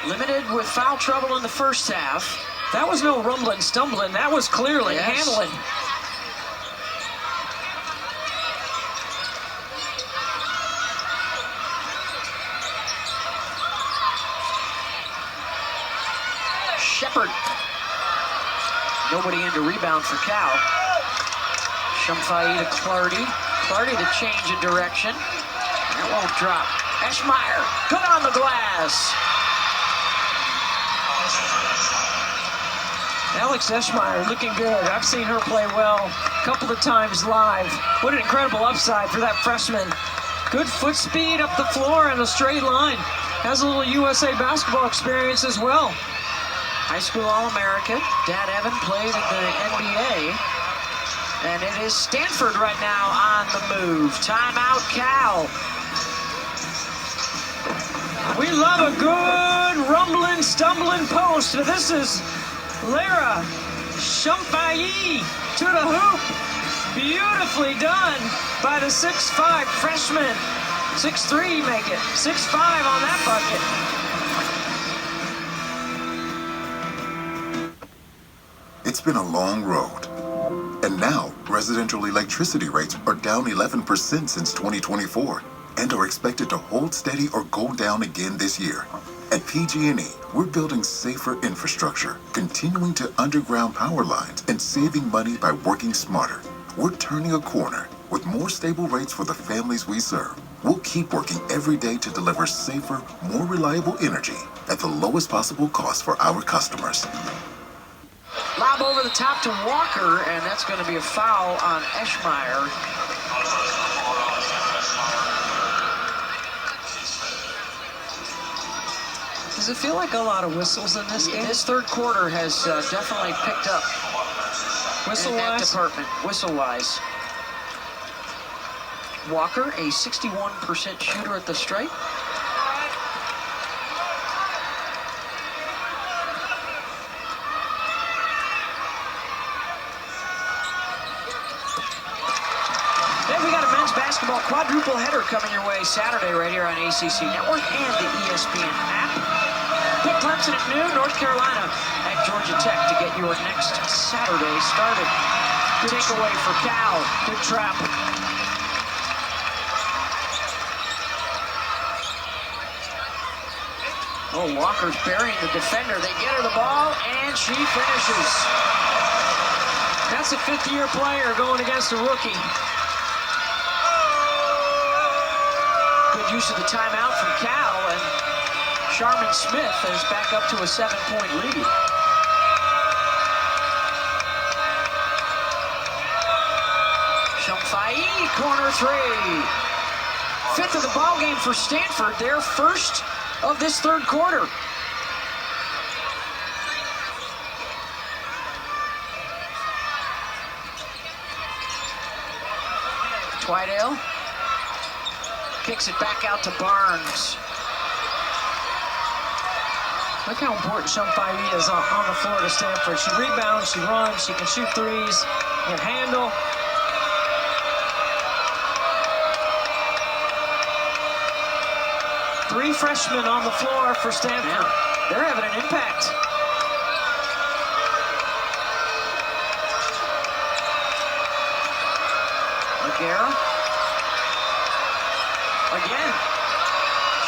Limited with foul trouble in the first half. That was no rumbling, stumbling. That was clearly handling. Shepard. Nobody in to rebound for Cal. Shumfai to Clardy. Clardy to change of direction. That won't drop. Eschmeyer, good on the glass. Alex Eschmeyer looking good. I've seen her play well a couple of times live. What an incredible upside for that freshman. Good foot speed up the floor in a straight line. Has a little USA basketball experience as well. High school All-American. Dad Evan played in the NBA. And it is Stanford right now on the move. Timeout, Cal. We love a good rumbling, stumbling post. This is Lara Shumfai to the hoop. Beautifully done by the 6'5" freshman. 6'3" make it. 6'5" on that bucket. It's been a long road. And now, residential electricity rates are down 11% since 2024 and are expected to hold steady or go down again this year. At PG&E, we're building safer infrastructure, continuing to underground power lines, and saving money by working smarter. We're turning a corner with more stable rates for the families we serve. We'll keep working every day to deliver safer, more reliable energy at the lowest possible cost for our customers. Lob over the top to Walker, and that's going to be a foul on Eschmeyer. Does it feel like a lot of whistles in this game? This third quarter has definitely picked up in that department, whistle-wise. Walker, a 61% shooter at the stripe. Basketball quadruple header coming your way Saturday right here on ACC Network and the ESPN app. Put Clemson at noon, North Carolina at Georgia Tech to get your next Saturday started. Good takeaway for Cal. Good trap. Oh, Walker's burying the defender. They get her the ball, and she finishes. That's a fifth-year player going against a rookie. Good use of the timeout from Cal, and Sharman Smith is back up to a 7-point lead. Shumfai, corner three. Fifth of the ball game for Stanford, their first of this third quarter. Twydale kicks it back out to Barnes. Look how important Shumfai is on the floor to Stanford. She rebounds, she runs, she can shoot threes, can handle. Three freshmen on the floor for Stanford. Yeah, they're having an impact. Laguerre. Again.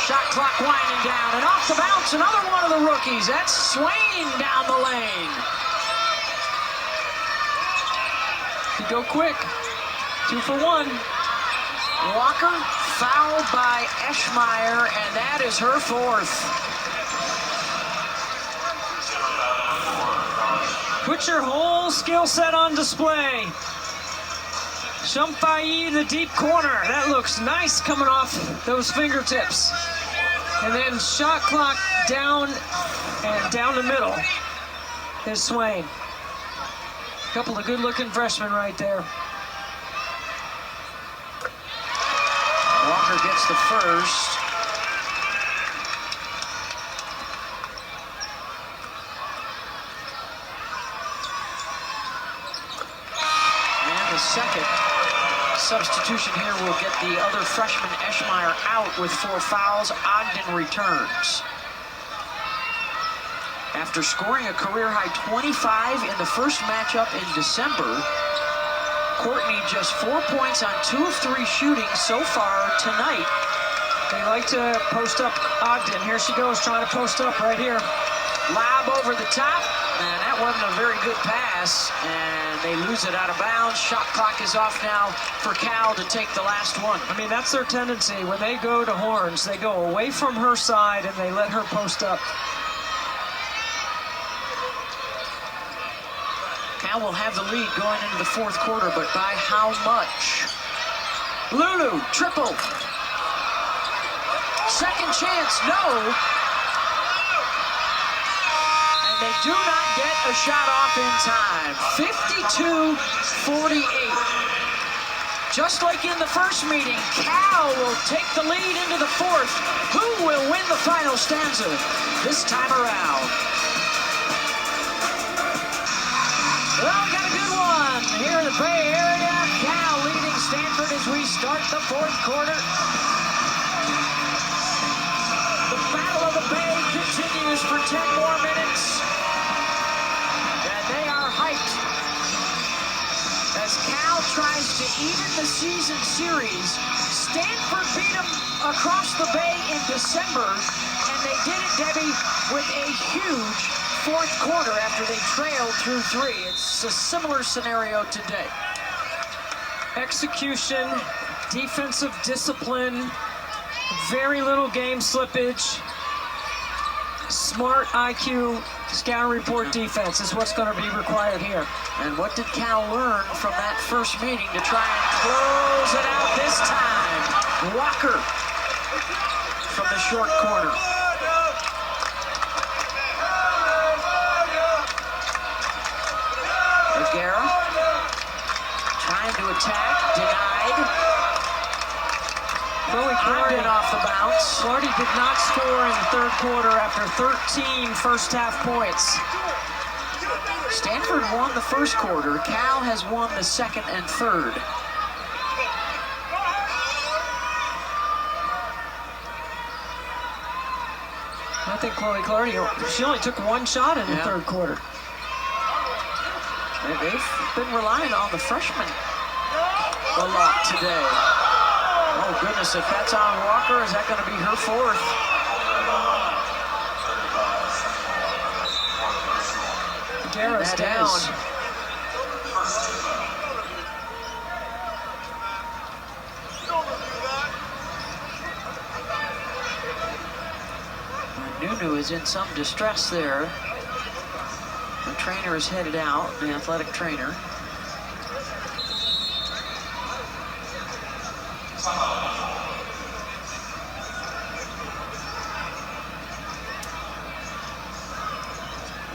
Shot clock winding down, and off the bounce, another one of the rookies. That's Swain down the lane. Could go quick. 2 for 1. Walker fouled by Eschmeyer, and that is her fourth. Put your whole skill set on display. Shumfai in the deep corner. That looks nice coming off those fingertips. And then shot clock down, and down the middle is Swain. A couple of good-looking freshmen right there. Walker gets the first. And the second substitution here will get the other freshman Eschmeyer out with 4 fouls. Ogden returns. After scoring a career-high 25 in the first matchup in December, Courtney just 4 points on 2 of 3 shooting so far tonight. They like to post up Ogden. Here she goes trying to post up right here. Lob over the top, and that that wasn't a very good pass, and they lose it out of bounds. Shot clock is off now for Cal to take the last one. I mean, that's their tendency. When they go to horns, they go away from her side and they let her post up. Cal will have the lead going into the fourth quarter, but by how much? Lulu, triple. Second chance, no. And they do not get a shot off in time. 52-48. Just like in the first meeting, Cal will take the lead into the fourth. Who will win the final stanza this time around? Well, we got a good one here in the Bay Area. Cal leading Stanford as we start the fourth quarter. The Battle of the Bay continues for 10 more minutes. And they are hyped as Cal tries to even the season series. Stanford beat them across the Bay in December, and they did it, Debbie, with a huge fourth quarter after they trailed through three. It's a similar scenario today. Execution, defensive discipline, very little game slippage, smart IQ, scout report defense is what's going to be required here. And what did Cal learn from that first meeting to try and close it out this time? Walker from the short corner. Guerra trying to attack, denied. Ogden off the bounce. Clardy did not score in the third quarter after 13 first half points. Stanford won the first quarter. Cal has won the second and third. I think Chloe Clardy, she only took one shot in the third quarter. They've been relying on the freshmen a lot today. Oh goodness, if that's on Walker, is that going to be her fourth? Guerra's down. Nunu is in some distress there. The trainer is headed out, the athletic trainer.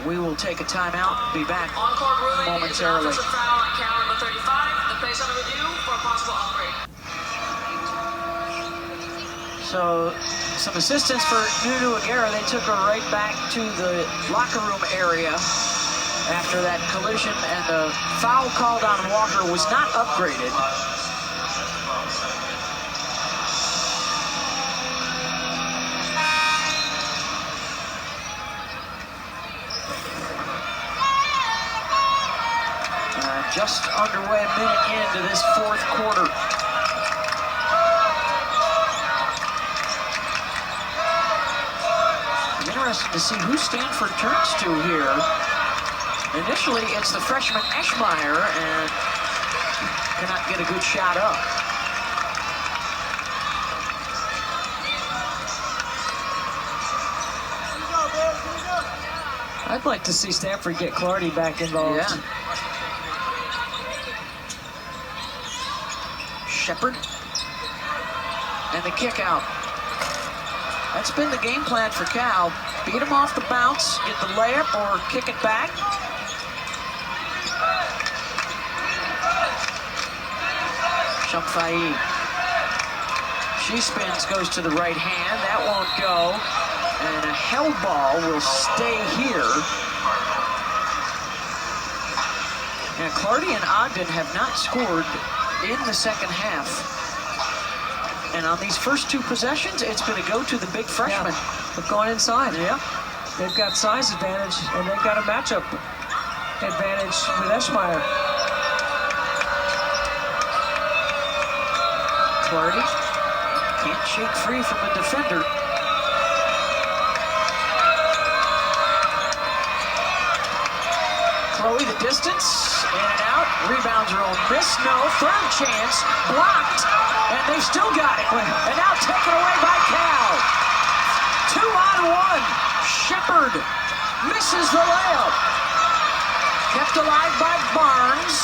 We will take a timeout, be back On-court ruling momentarily. is an offensive foul on count number 35. The place under review for a possible upgrade. So, some assistance for Nunu Aguirre. They took her right back to the locker room area after that collision, and the foul called on Walker was not upgraded. Just underway, a minute into this fourth quarter. Interesting to see who Stanford turns to here. Initially, it's the freshman Eschmeyer, and cannot get a good shot up. I'd like to see Stanford get Clardy back involved. Yeah. Shepard. And the kick out. That's been the game plan for Cal. Beat him off the bounce, get the layup, or kick it back. Shumfai. She spins, goes to the right hand. That won't go. And a held ball will stay here. And Clardy and Ogden have not scored in the second half. And on these first two possessions, it's going to go to the big freshman. Yeah. They've gone inside. Yeah. They've got size advantage, and they've got a matchup advantage with Eschmeyer. Clardy can't shake free from a defender. Chloe, the distance, in and out. Rebounds are on miss, no. Third chance, blocked, and they've still got it. And now taken away by Cal. 2-on-1. Shepard misses the layup. Kept alive by Barnes.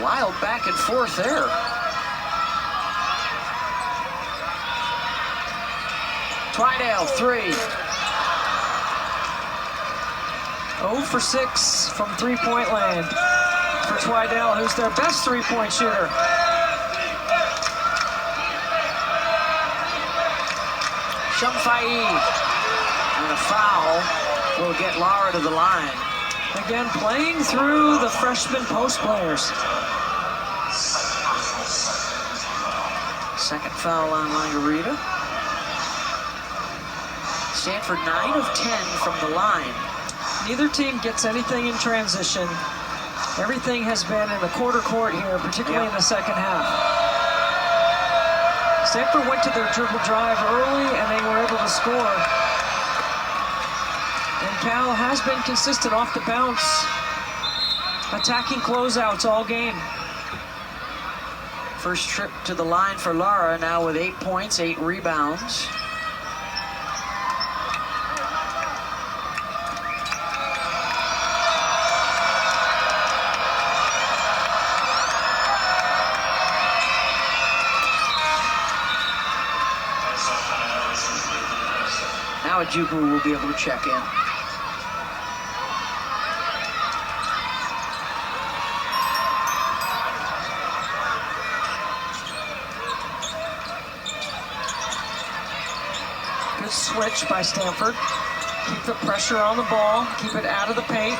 Wild back and forth there. Twydale, 3. 0 for 6 from three-point land for Twydale, who's their best three-point shooter. Shumfai, and a foul will get Lara to the line. Again, playing through the freshman post players. Second foul on Margarita. Stanford 9 of 10 from the line. Neither team gets anything in transition. Everything has been in the quarter court here, particularly in the second half. Stanford went to their dribble drive early and they were able to score. And Cal has been consistent off the bounce, attacking closeouts all game. First trip to the line for Lara, now with 8 points, 8 rebounds. Now Ojukwu will be able to check in. Good switch by Stanford. Keep the pressure on the ball, keep it out of the paint.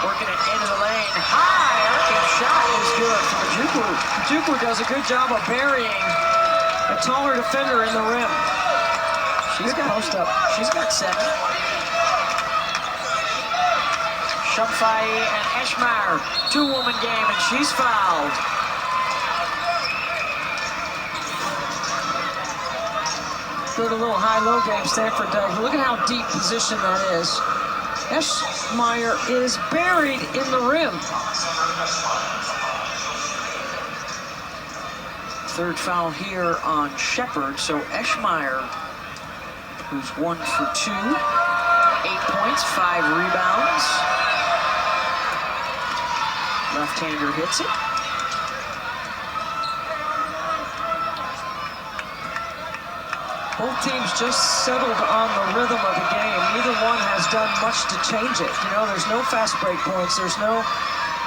Working it into the lane. High! Arcade shot is good from Ojukwu. Ojukwu does a good job of burying a taller defender in the rim. She's got post up. She's got 7. Shumfai and Eschmeyer, 2-woman game, and she's fouled. Good little high-low game Stanford does. Look at how deep position that is. Eschmeyer is buried in the rim. Third foul here on Shepard, so Eschmeyer, who's 1 for 2, 8 points, 5 rebounds. Left-hander hits it. Both teams just settled on the rhythm of the game. Neither one has done much to change it. You know, there's no fast break points. There's not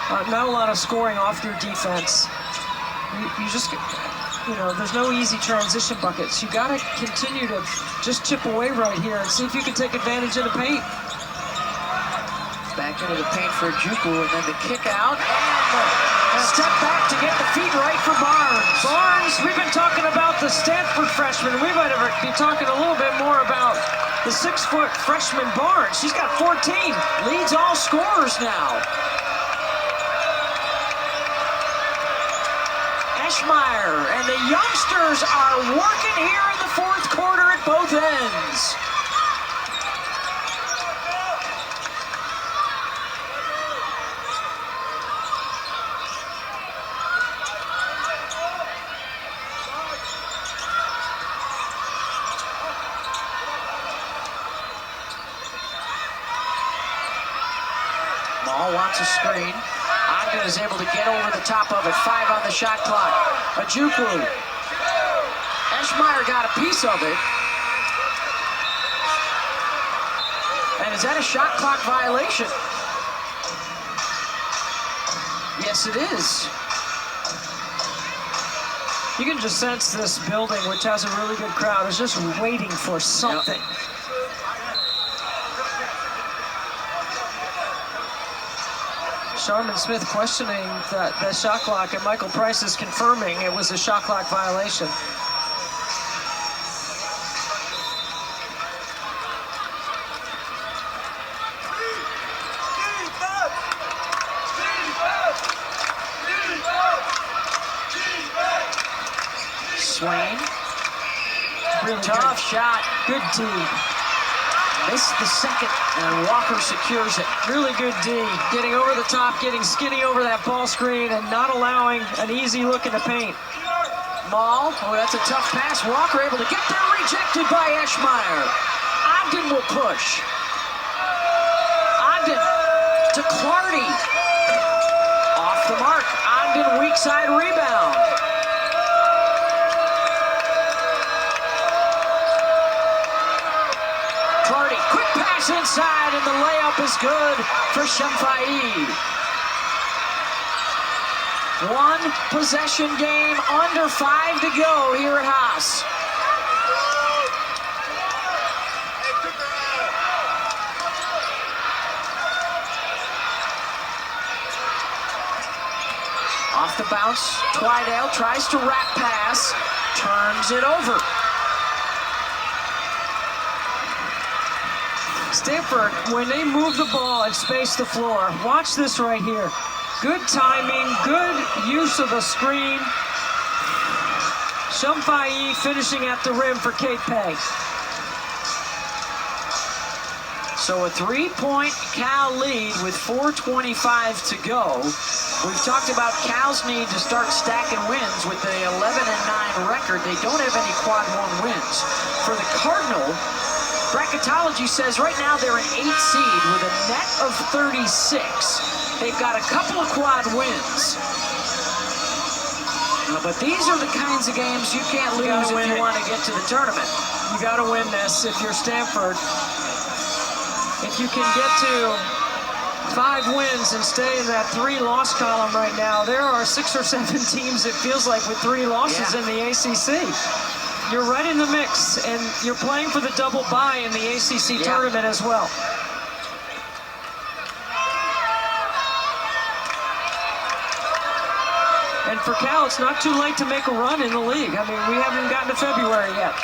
a lot of scoring off your defense. You just, you know, there's no easy transition buckets. You got to continue to just chip away right here and see if you can take advantage of the paint. Back into the paint for Ojukwu, and then the kick out, and a step back to get the feet right for Barnes. Barnes, we've been talking about the Stanford freshman. We might be talking a little bit more about the 6-foot freshman Barnes. She's got 14. Leads all scorers now. Eschmeyer, and the youngsters are working here in the fourth quarter at both ends. Maul wants a screen. Ogden is able to get over the top of it. 5 on the shot clock. Ojukwu. Eschmeyer got a piece of it. And is that a shot clock violation? Yes, it is. You can just sense this building, which has a really good crowd, is just waiting for something. Yep. Sharman Smith questioning the shot clock, and Michael Price is confirming it was a shot clock violation. Swain. Really Tough shot. Good D. Missed the second, and Walker secures it. Really good D, getting over the top, getting skinny over that ball screen, and not allowing an easy look in the paint. Maul, oh, that's a tough pass. Walker able to get there, rejected by Eschmeyer. Ogden will push. Ogden to Clardy. Off the mark. Ogden weak side rebound. Clardy, quick pass inside, and the layup is good for Shamfai. One possession game, under 5 to go here at Haas. Off the bounce, Twydale tries to wrap pass, turns it over. Stanford, when they move the ball and space the floor, watch this right here. Good timing, good use of the screen. Shamfai finishing at the rim for Kate Pay. So a 3-point Cal lead with 4:25 to go. We've talked about Cal's need to start stacking wins with the 11-9 record. They don't have any quad 1 wins. For the Cardinal, bracketology says right now they're an 8 seed with a net of 36. They've got a couple of quad wins. But these are the kinds of games you can't lose if you want to get to the tournament. You got to win this if you're Stanford. If you can get to 5 wins and stay in that 3-loss column right now, there are 6 or 7 teams, it feels like, with 3 losses in the ACC. You're right in the mix, and you're playing for the double bye in the ACC tournament as well. And for Cal, it's not too late to make a run in the league. I mean, we haven't gotten to February yet.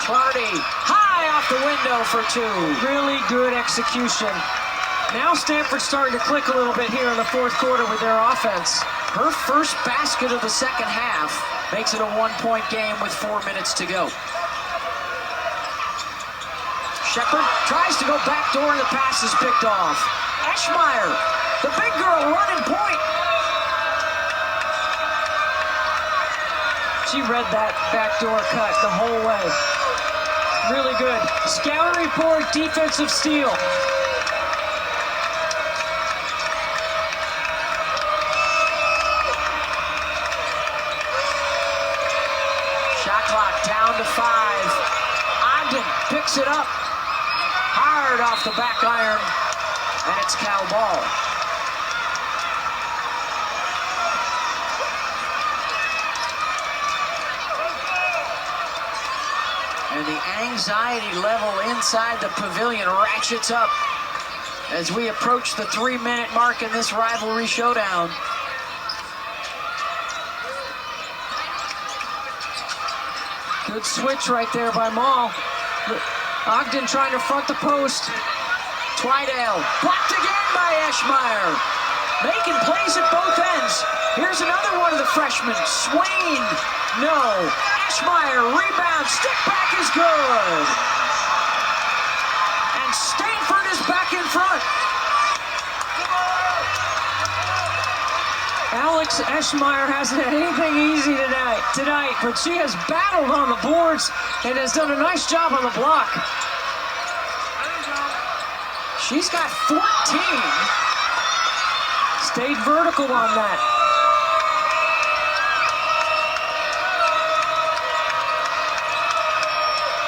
Clardy, high off the window for 2. Really good execution. Now Stanford's starting to click a little bit here in the 4th quarter with their offense. Her first basket of the second half makes it a 1-point game with 4 minutes to go. Shepard tries to go backdoor, and the pass is picked off. Eschmeyer, the big girl, running point. She read that backdoor cut the whole way. Really good. Scout report, defensive steal. Shot clock down to 5. Ogden picks it up. Hard off the back iron, and it's Cal ball. And the anxiety level inside the pavilion ratchets up as we approach the 3-minute mark in this rivalry showdown. Good switch right there by Maul. Ogden trying to front the post. Twydale blocked again by Eschmeyer. Making plays at both ends. Here's another one of the freshmen. Swain, no. Eschmeyer, rebound, stick back is good. And Stanford is back in front. Alex Eschmeyer hasn't had anything easy tonight, but she has battled on the boards and has done a nice job on the block. She's got 14. Stayed vertical on that.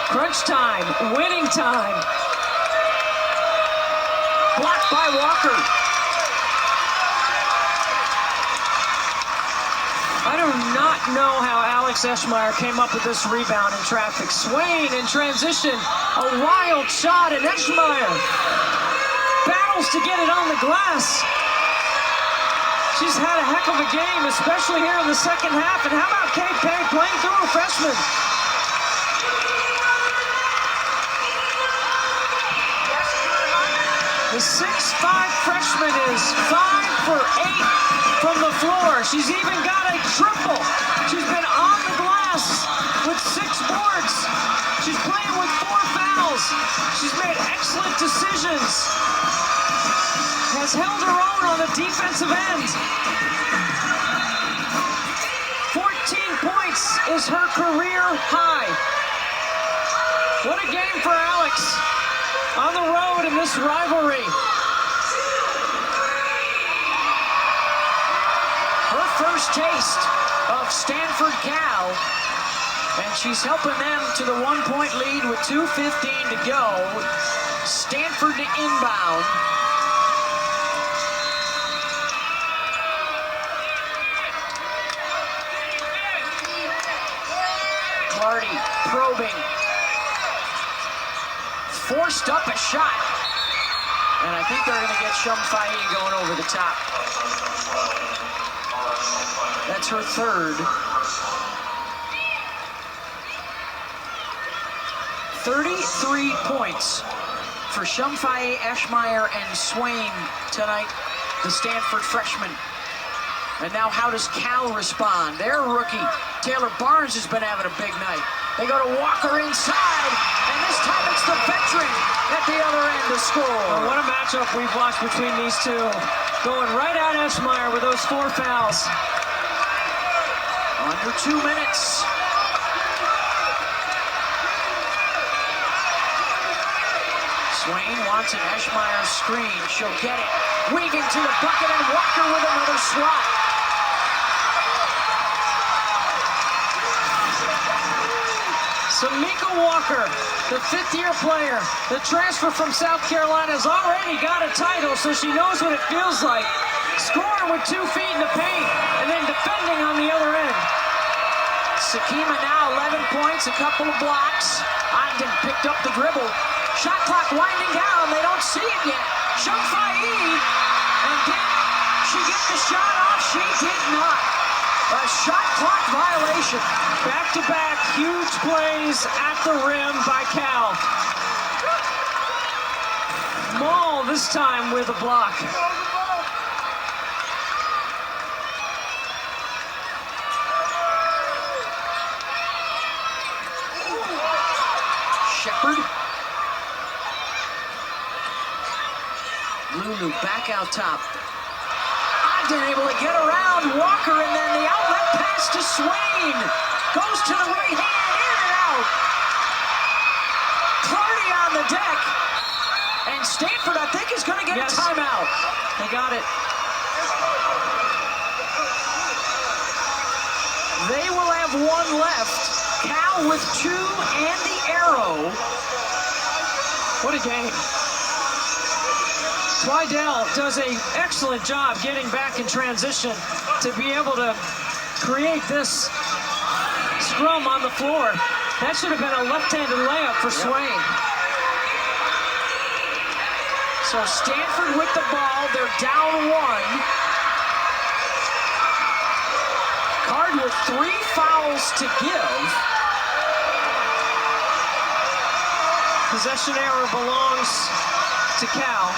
Crunch time, winning time. Blocked by Walker. I do not know how Alex Eschmeyer came up with this rebound in traffic. Swain in transition, a wild shot, and Eschmeyer battles to get it on the glass. She's had a heck of a game, especially here in the second half. And how about Kate Pay playing through her freshman? The 6'5" freshman is 5 for 8 from the floor. She's even got a triple. She's been on the glass with 6 boards. She's playing with 4 fouls. She's made excellent decisions. Has held her own on the defensive end. 14 points is her career high. What a game for Alex on the road in this rivalry. Her first taste of Stanford Cal, and she's helping them to the 1-point lead with 2:15 to go. Stanford to inbound. Clardy probing. Forced up a shot. And I think they're going to get Shumfai going over the top. That's her third. 33 points for Shumfai, Eschmeyer, and Swain tonight, the Stanford freshman. And now how does Cal respond? Their rookie, Taylor Barnes, has been having a big night. They go to Walker inside, and this time it's the veteran at the other end to score. Well, what a matchup we've watched between these two. Going right at Eschmeyer with those 4 fouls. Under 2 minutes. Swain wants an Eschmeyer screen. She'll get it. Weaving to the bucket, and Walker with another swat. So Mika Walker, the 5th-year player, the transfer from South Carolina, has already got a title, so she knows what it feels like. Scoring with 2 feet in the paint, and then defending on the other end. Sakima now 11 points, a couple of blocks. Ogden picked up the dribble. Shot clock winding down. They don't see it yet. Shumfai, and did she get the shot off? She did not. A shot clock violation. Back-to-back huge plays at the rim by Cal. Maul this time with a block. Shepard. Lulu back out top. Ogden able to get around Walker, and then the outlet pass to Swain. Goes to the right hand, in and out. Clardy on the deck. And Stanford, I think, is going to get a timeout. They got it. They will have 1 left. Cal with 2 and the arrow. What a game. Twydell does an excellent job getting back in transition to be able to create this scrum on the floor. That should have been a left-handed layup for Swain. So Stanford with the ball, they're down 1. Card with 3 fouls to give. Possession error belongs to Cal.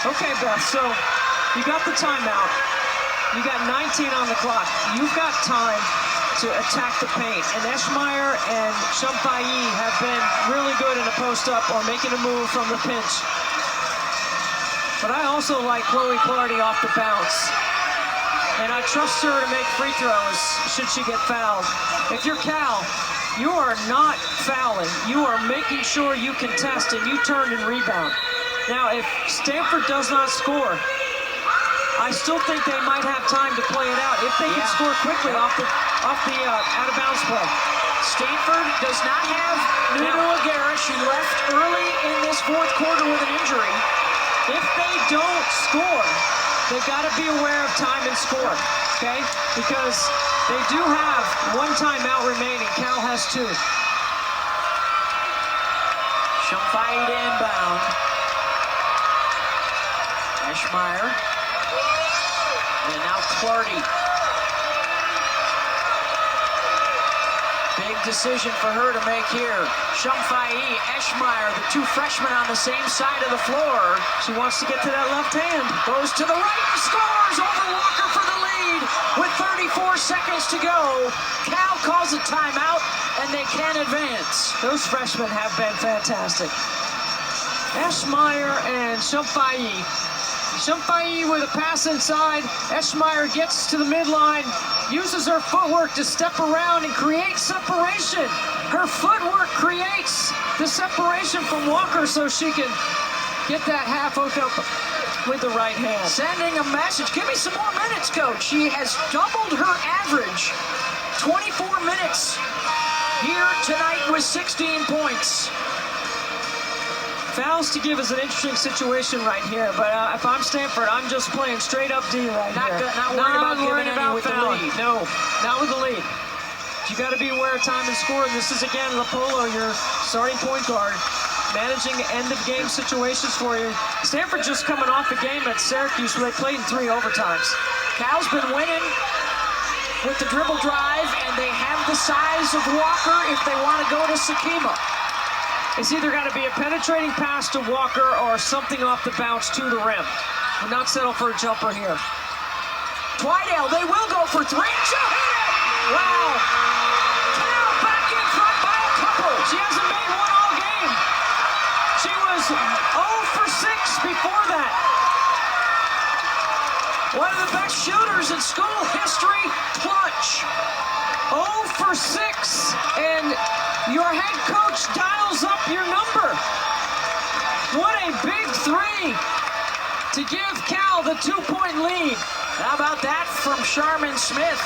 Okay, Beth, so you got the timeout. You got 19 on the clock. You've got time to attack the paint. And Eschmeyer and Shumfai have been really good in a post-up or making a move from the pinch. But I also like Chloe Clardy off the bounce. And I trust her to make free throws should she get fouled. If you're Cal, you are not fouling. You are making sure you contest and you turn and rebound. Now, if Stanford does not score, I still think they might have time to play it out if they can score quickly off the out-of-bounds play. Stanford does not have Nunu Aguirre. She left early in this 4th quarter with an injury. If they don't score, they've got to be aware of time and score, okay? Because they do have 1 timeout remaining. Cal has 2. Shumfai to inbound. Eschmeyer. And now Clardy. Big decision for her to make here. Shumfai, Eschmeyer, the 2 freshmen on the same side of the floor. She wants to get to that left hand. Goes to the right and scores over Walker for the lead with 34 4 seconds to go. Cal calls a timeout, and they can advance. Those freshmen have been fantastic. Eschmeyer and Shumfayi. Shumfayi with a pass inside. Eschmeyer gets to the midline, uses her footwork to step around and create separation. Her footwork creates the separation from Walker so she can get that half hook up with the right hand. Sending a message. Give me some more minutes, coach. She has doubled her average. 24 minutes here tonight with 16 points. Fouls to give is an interesting situation right here, but if I'm Stanford, I'm just playing straight up D right here. Not worried about giving any with the lead. No, not with the lead. You got to be aware of time and score. And this is again Lapolo, your starting point guard, managing end-of-game situations for you. Stanford just coming off a game at Syracuse where they played in 3 overtimes. Cal's been winning with the dribble drive, and they have the size of Walker if they want to go to Sakima. It's either got to be a penetrating pass to Walker or something off the bounce to the rim. We'll not settle for a jumper here. Twydale, they will go for 3. She'll hit it! Wow! Cal back in front by a couple. She hasn't made one all game. She was 0 for 6 before that. One of the best shooters in school history, clutch. 0 for 6, and your head coach dials up your number. What a big 3 to give Cal the 2-point lead. How about that from Sharman Smith?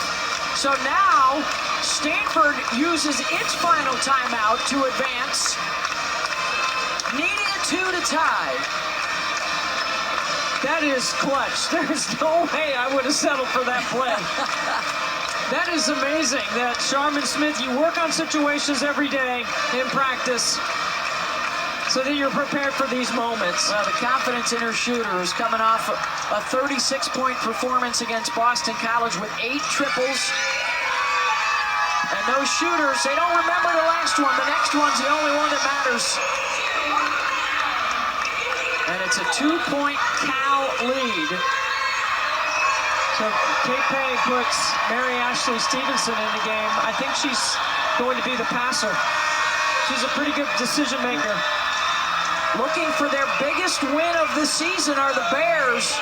So now Stanford uses its final timeout to advance, needing a 2 to tie. That is clutch. There's no way I would have settled for that play. That is amazing that Sharman Smith, you work on situations every day in practice so that you're prepared for these moments. Well, the confidence in her shooter is coming off a 36-point performance against Boston College with 8 triples. And those shooters, they don't remember the last one. The next one's the only one that matters. And it's a 2-point Cal lead. So Kate Pay puts Mary Ashley Stevenson in the game. I think she's going to be the passer. She's a pretty good decision maker. Looking for their biggest win of the season are the Bears.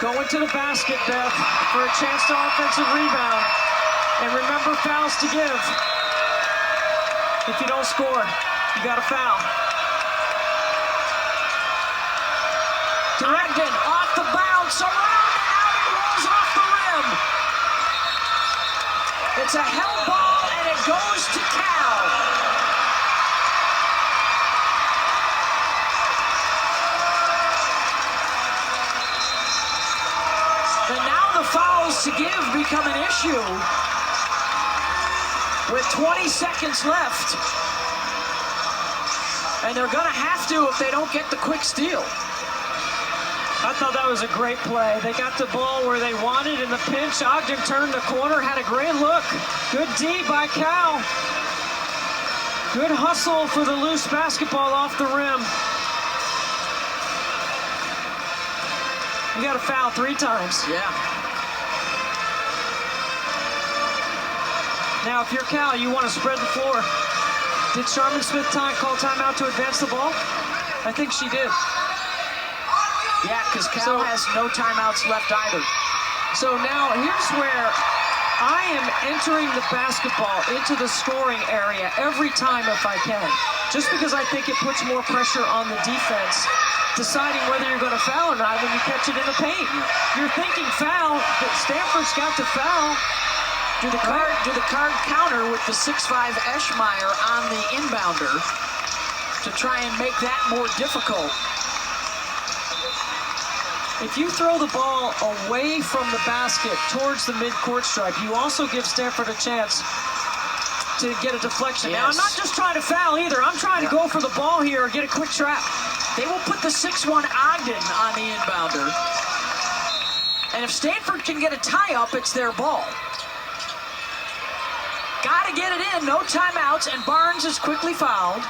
Going to the basket, Beth, for a chance to offensive rebound. And remember, fouls to give. If you don't score, you got a foul. Dragden off the bounce, around and out, it rolls off the rim. It's a held ball, and it goes to Cal. And now the fouls to give become an issue with 20 seconds left. And they're going to have to if they don't get the quick steal. I thought that was a great play. They got the ball where they wanted in the pinch. Ogden turned the corner, had a great look. Good D by Cal. Good hustle for the loose basketball off the rim. You got a foul 3 times. Yeah. Now, if you're Cal, you want to spread the floor. Did Sharman Smith call timeout to advance the ball? I think she did. Yeah, because Cal has no timeouts left either. So now here's where I am entering the basketball into the scoring area every time if I can. Just because I think it puts more pressure on the defense, deciding whether you're going to foul or not when you catch it in the paint. You're thinking foul, but Stanford's got to foul. Do the card counter with the 6'5" Eschmeyer on the inbounder to try and make that more difficult. If you throw the ball away from the basket towards the mid-court stripe, you also give Stanford a chance to get a deflection. Yes. Now, I'm not just trying to foul either. I'm trying to go for the ball here or get a quick trap. They will put the 6'1" Ogden on the inbounder. And if Stanford can get a tie-up, it's their ball. Got to get it in, no timeouts, and Barnes is quickly fouled.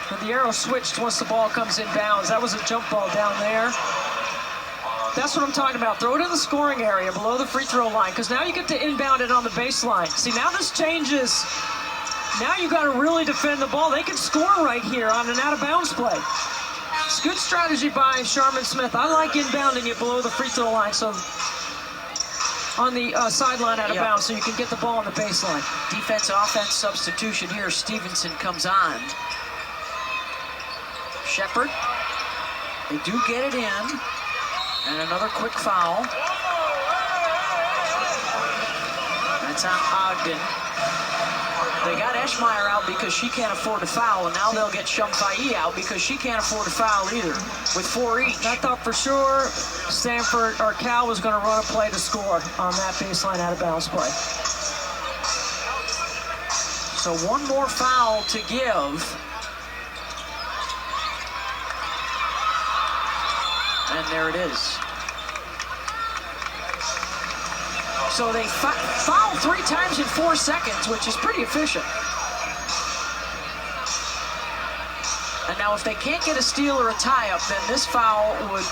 But the arrow switched once the ball comes in bounds. That was a jump ball down there. That's what I'm talking about. Throw it in the scoring area below the free throw line, because now you get to inbound it on the baseline. See, now this changes. Now you got to really defend the ball. They can score right here on an out-of-bounds play. It's good strategy by Sharman Smith. I like inbounding it below the free throw line, so on the sideline out of bounds, so you can get the ball on the baseline. Defense-offense substitution here. Stevenson comes on. Shepard. They do get it in. And another quick foul. That's on Ogden. They got Eschmeyer out because she can't afford to foul, and now they'll get Shumfai out because she can't afford to foul either, with 4 each. I thought for sure Stanford or Cal was going to run a play to score on that baseline out of bounds play. So one more foul to give. And there it is. So they fouled 3 times in 4 seconds, which is pretty efficient. And now if they can't get a steal or a tie-up, then this foul would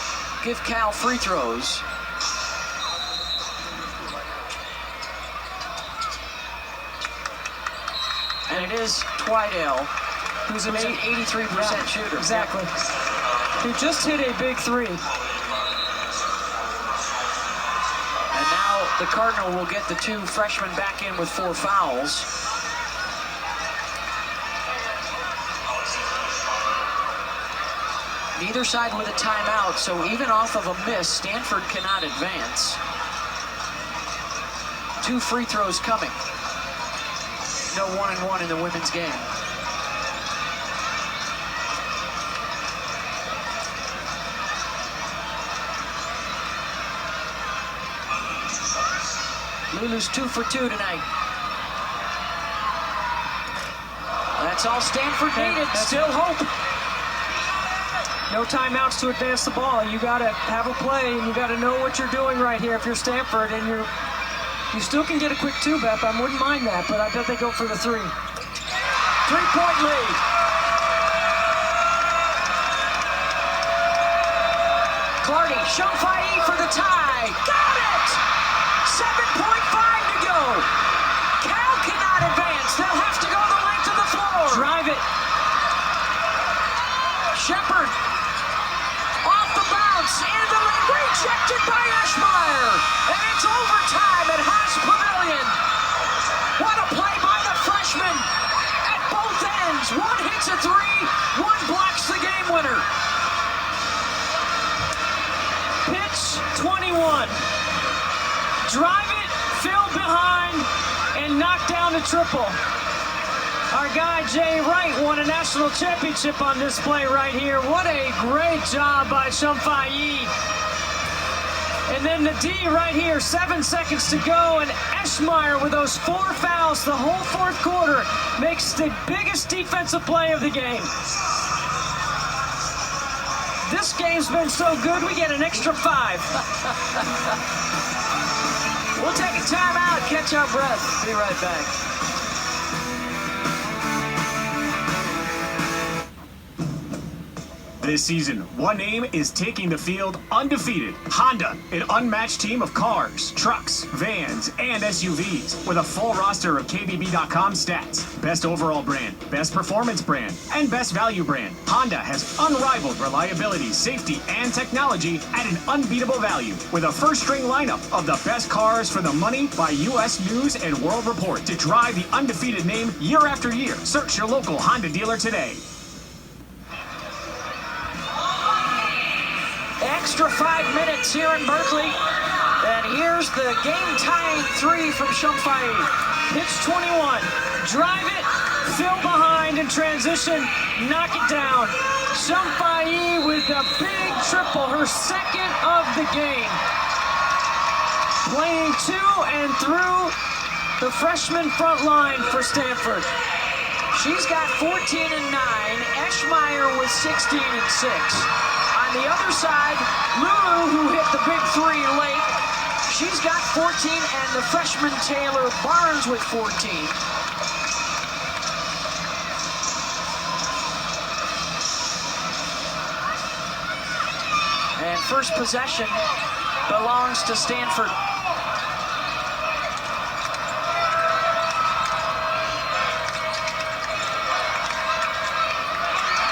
give Cal free throws. And it is Twydale, who's an 83% shooter. Exactly. He just hit a big 3. And now the Cardinal will get the 2 freshmen back in with 4 fouls. Neither side with a timeout, so even off of a miss, Stanford cannot advance. 2 free throws coming. No 1-and-1 in the women's game. Lulu's 2 for 2 tonight. That's all Stanford needed. Still hope. No timeouts to advance the ball. You got to have a play, and you got to know what you're doing right here if you're Stanford, and you still can get a quick 2-bep. I wouldn't mind that, but I bet they go for the 3. 3-point lead. Clardy, Shumfai for the tie. Got it! 7.5 to go. Cal cannot advance. They'll have to go the length of the floor. Drive it. Shepard off the bounce and the rejected by Eschmeyer. And it's overtime at Haas Pavilion. What a play by the freshman at both ends. One hits a 3, one blocks the game winner. Pitch 21. Drive it, fill behind, and knock down the triple. Our guy Jay Wright won a national championship on this play right here. What a great job by Shumfai. And then the D right here, 7 seconds to go, and Eschmeyer with those 4 fouls the whole 4th quarter makes the biggest defensive play of the game. This game's been so good, we get an extra 5. We'll take a timeout, catch our breath. Be right back. This season, one name is taking the field undefeated. Honda, an unmatched team of cars, trucks, vans, and SUVs with a full roster of KBB.com stats. Best overall brand, best performance brand, and best value brand. Honda has unrivaled reliability, safety, and technology at an unbeatable value with a first-string lineup of the best cars for the money by U.S. News and World Report to drive the undefeated name year after year. Search your local Honda dealer today. Extra 5 minutes here in Berkeley. And here's the game-tying 3 from Shumfai. Pitch 21. Drive it, fill behind, and transition, knock it down. Shumfai with a big triple, her 2nd of the game. Playing to and through the freshman front line for Stanford. She's got 14 and 9. Eschmeyer with 16 and 6. On the other side, Lulu, who hit the big 3 late, she's got 14, and the freshman Taylor Barnes with 14. And first possession belongs to Stanford.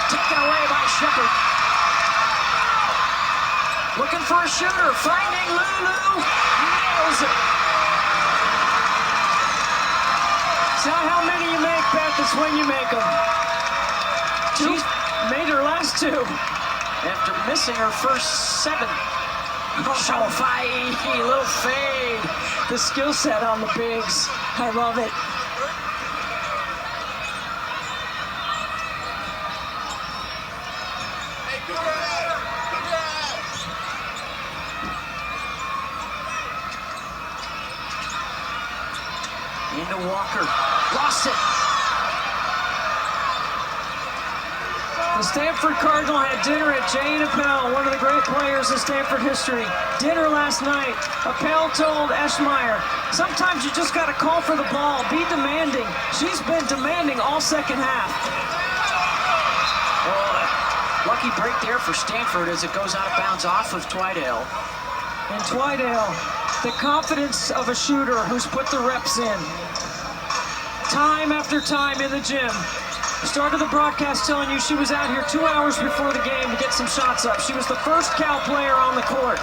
Taken away by Shepard. Looking for a shooter, finding Lulu, nails it. It's not how many you make, Beth, it's when you make them. She made her last two. After missing her first 7. Shofai, little fade. The skill set on the bigs. I love it. Into Walker. Lost it. The Stanford Cardinal had dinner at Jane Appel, one of the great players in Stanford history. Dinner last night. Appel told Eschmeyer, sometimes you just got to call for the ball, be demanding. She's been demanding all second half. Well, lucky break there for Stanford as it goes out of bounds off of Twydale. And Twydale, the confidence of a shooter who's put the reps in. Time after time in the gym. Started the broadcast telling you she was out here 2 hours before the game to get some shots up. She was the first Cal player on the court.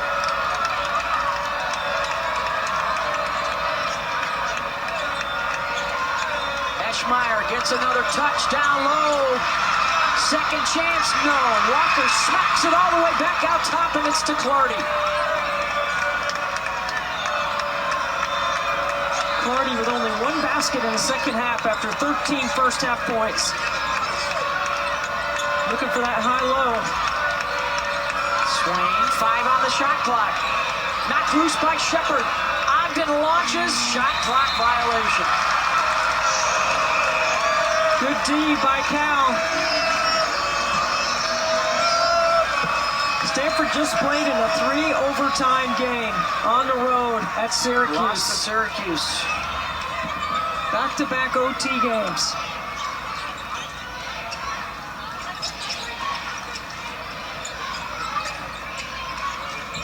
Eschmeyer gets another touch down low. Second chance, no. Walker smacks it all the way back out top, and it's to Clardy. Clardy with only 1 basket in the second half after 13 first half points. Looking for that high-low. Swain, 5 on the shot clock. Knocked loose by Shepard. Ogden launches, shot clock violation. Good D by Cal. Stanford just played in a 3 overtime game on the road at Syracuse. Lost to Syracuse. Back-to-back OT games.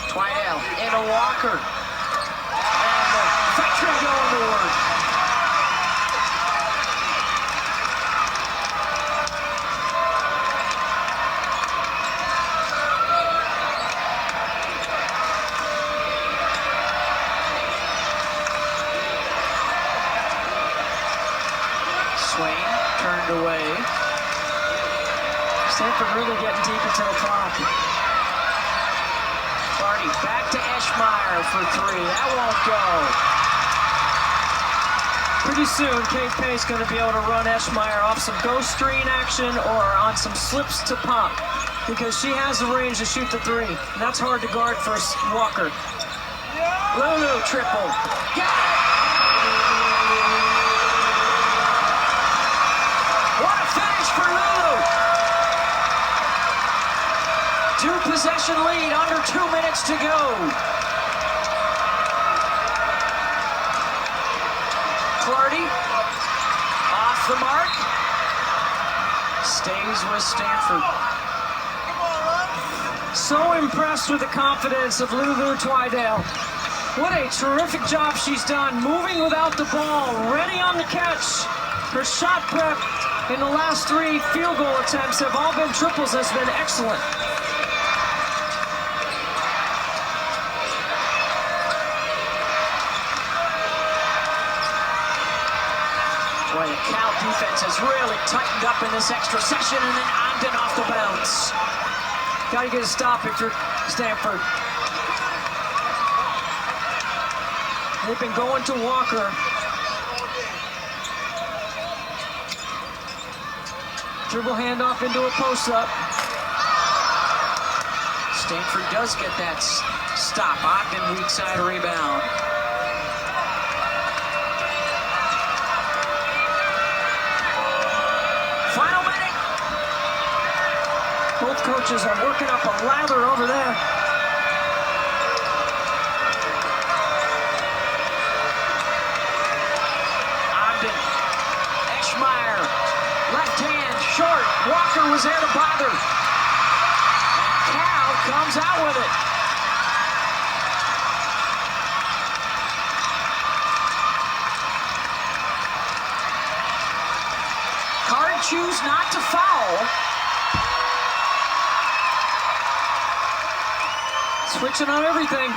Twydale into Walker. And the veteran going to work. Swain turned away. Stanford really getting deep into the clock. Clardy back to Eschmeyer for 3. That won't go. Pretty soon, Kate Pay's going to be able to run Eschmeyer off some ghost screen action or on some slips to pop because she has the range to shoot the 3. And that's hard to guard for Walker. Lulu triple. Got it! What a finish for Lulu! 2-possession lead, under 2 minutes to go. Clardy, off the mark, stays with Stanford. So impressed with the confidence of Lulu Twydale. What a terrific job she's done, moving without the ball, ready on the catch. Her shot prep in the last 3 field goal attempts have all been triples, has been excellent. Boy, the Cal defense has really tightened up in this extra session, and then Ogden off the bounce. Got to get a stop if you're Stanford. They've been going to Walker. Dribble handoff into a post-up. Stanford does get that stop. Ogden weak side rebound. Final minute. Both coaches are working up a lather over there. Ogden. Eschmeyer. Left hand, short. Walker was there to bother. And Cal comes out with it. choose not to foul. Switching on everything.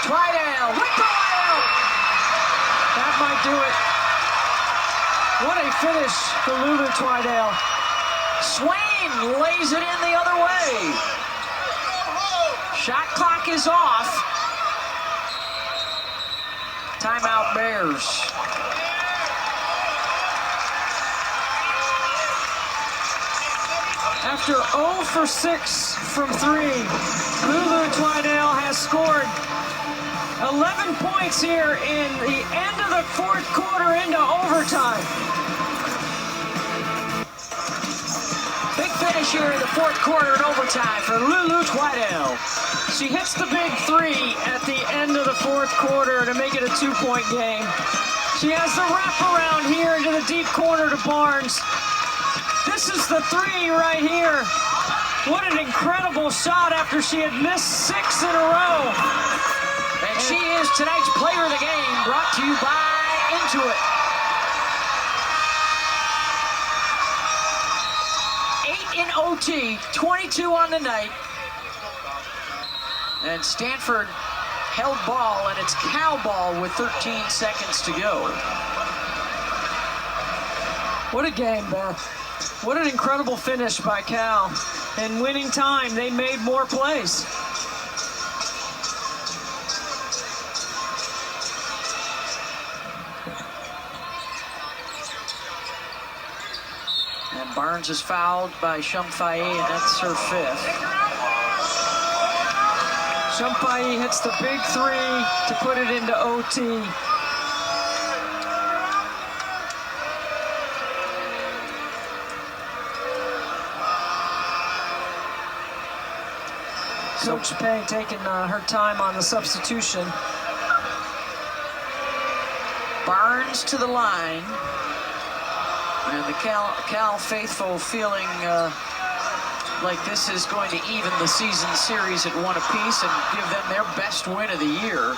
Twydale with the layup. That might do it. What a finish for Lulu Twydale. Swain lays it in the other way. Shot clock is off. Timeout Bears. After 0 for 6 from 3, Lulu Twydale has scored 11 points here in the end of the fourth quarter into overtime. Big finish here in the fourth quarter and overtime for Lulu Twydale. She hits the big three at the end of the fourth quarter to make it a 2-point game. She has the wraparound here into the deep corner to Barnes. This is the three right here. What an incredible shot after she had missed 6 in a row. And she is tonight's player of the game, brought to you by Intuit. 8 in OT, 22 on the night. And Stanford held ball, and it's Cal ball with 13 seconds to go. What a game, Beth. What an incredible finish by Cal. And winning time, they made more plays. And Barnes is fouled by Shumfaye, and that's her 5th. Shumfaye hits the big three to put it into OT. Coach Payne taking her time on the substitution. Barnes to the line. And the Cal faithful feeling like this is going to even the season series at 1 apiece and give them their best win of the year.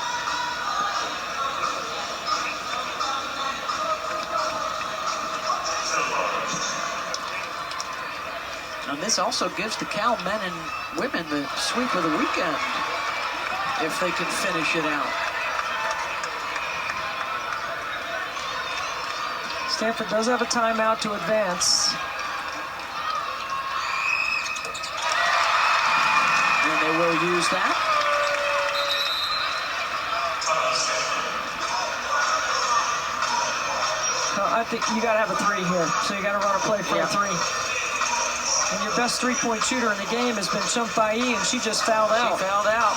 And this also gives the Cal men and women the sweep of the weekend if they can finish it out. Stanford does have a timeout to advance. And they will use that. I think you got to have a 3 here, so you got to run a play for a 3. And your best 3-point shooter in the game has been Shumfaye, and she just fouled out. She fouled out.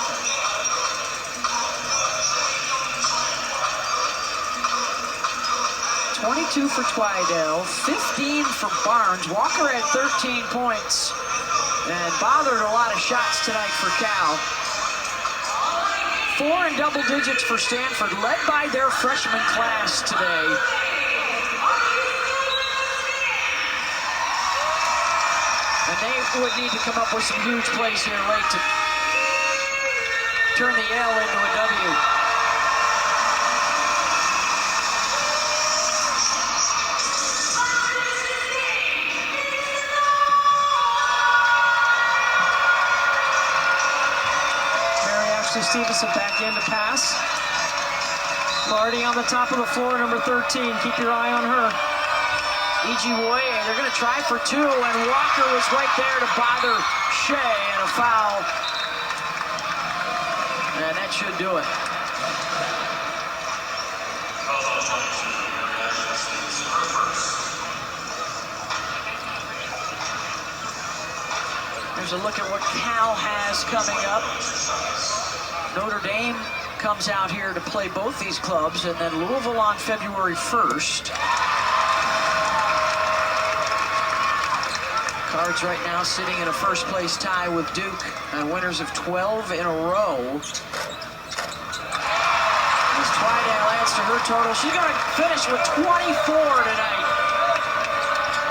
.22 for Twydale, 15 for Barnes. Walker had 13 points and bothered a lot of shots tonight for Cal. 4 in double digits for Stanford, led by their freshman class today. And they would need to come up with some huge plays here late to turn the L into a W. Stevenson back in to pass. Clardy on the top of the floor, number 13. Keep your eye on her. Ijiwoye, they're going to try for 2, and Walker was right there to bother Shea, and a foul. And that should do it. There's a look at what Cal has coming up. Notre Dame comes out here to play both these clubs, and then Louisville on February 1st. Cards right now sitting in a first-place tie with Duke, winners of 12 in a row. As Twydale adds to her total, she's going to finish with 24 tonight.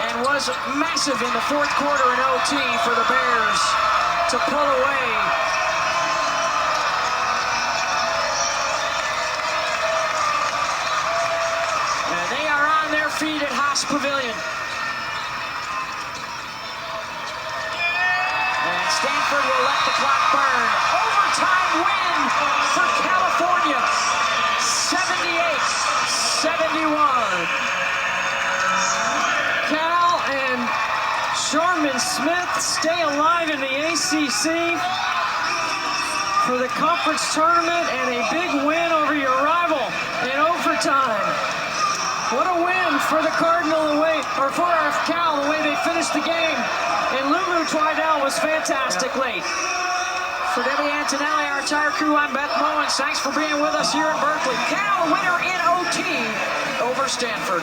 And was massive in the fourth quarter in OT for the Bears to pull away. Ross Pavilion. And Stanford will let the clock burn. Overtime win for California. 78-71. Cal and Sharman Smith stay alive in the ACC for the conference tournament and a big win over your rival in overtime. What a win for the Cardinal away, or for our Cal, the way they finished the game. And Lulu Twidell was fantastic late. For Debbie Antonelli, our entire crew, I'm Beth Mowens. Thanks for being with us here in Berkeley. Cal winner in OT over Stanford.